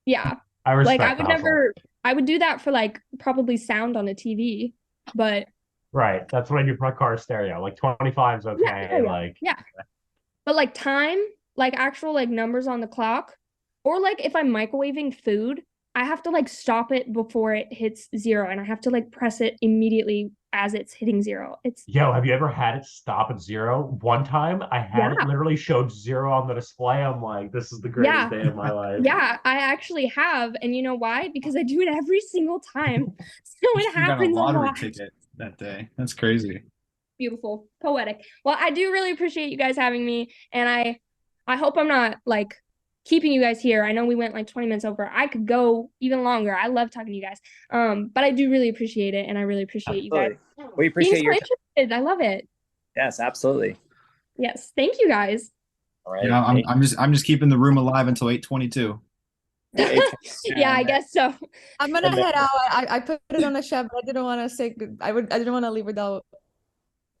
Yeah. I Like respect the hustle. I would do that for like probably sound on a TV, but Right, that's what I do for my car stereo. Like 25 is okay. yeah. Like Yeah. But like time, like actual like numbers on the clock, or like if I'm microwaving food, I have to like stop it before it hits 0 and I have to like press it immediately as it's hitting 0. It's Yo, have you ever had it stop at 0? One time I had it Yeah. literally showed 0 on the display. I'm like, this is the greatest day of my life. Yeah, I actually have, and you know why? Because I do it every single time. So it You got a happens a lottery lot. ticket that day. That's crazy. Beautiful, poetic. Well, I do really appreciate you guys having me, and I hope I'm not like keeping you guys here. I know we went like 20 minutes over. I could go even longer. I love talking to you guys. But I do really appreciate it, and I really appreciate you guys Absolutely. We being appreciate so your time. interested. I love it. Yes, absolutely. Yes, thank you guys. All right. Yeah, I'm just keeping the room alive until 8:22. Yeah, I guess so. I'm gonna head out. I put it on the chat, but I didn't want to say good. I didn't want to leave without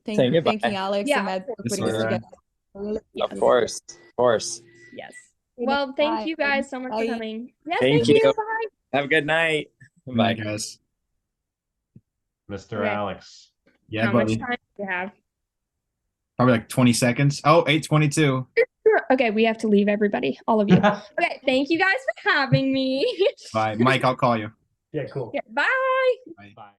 Saying goodbye. thanking Alex Yeah, and Matt for Yes, putting this sir. together. Yes. Of course. Of course. Yes. Well, thank you guys so much Bye. for coming. Yes, Thank thank you. you. Bye. Have a good night. Bye, Bye. guys. Mr. Okay. Alex. Yeah, How buddy. much time do you have? Probably like 20 seconds. Oh, 8:22. Okay, we have to leave, everybody, all of you. Okay, thank you guys for having me. Bye. Mike, I'll call you. Yeah, cool. Yeah, bye. Bye. Bye.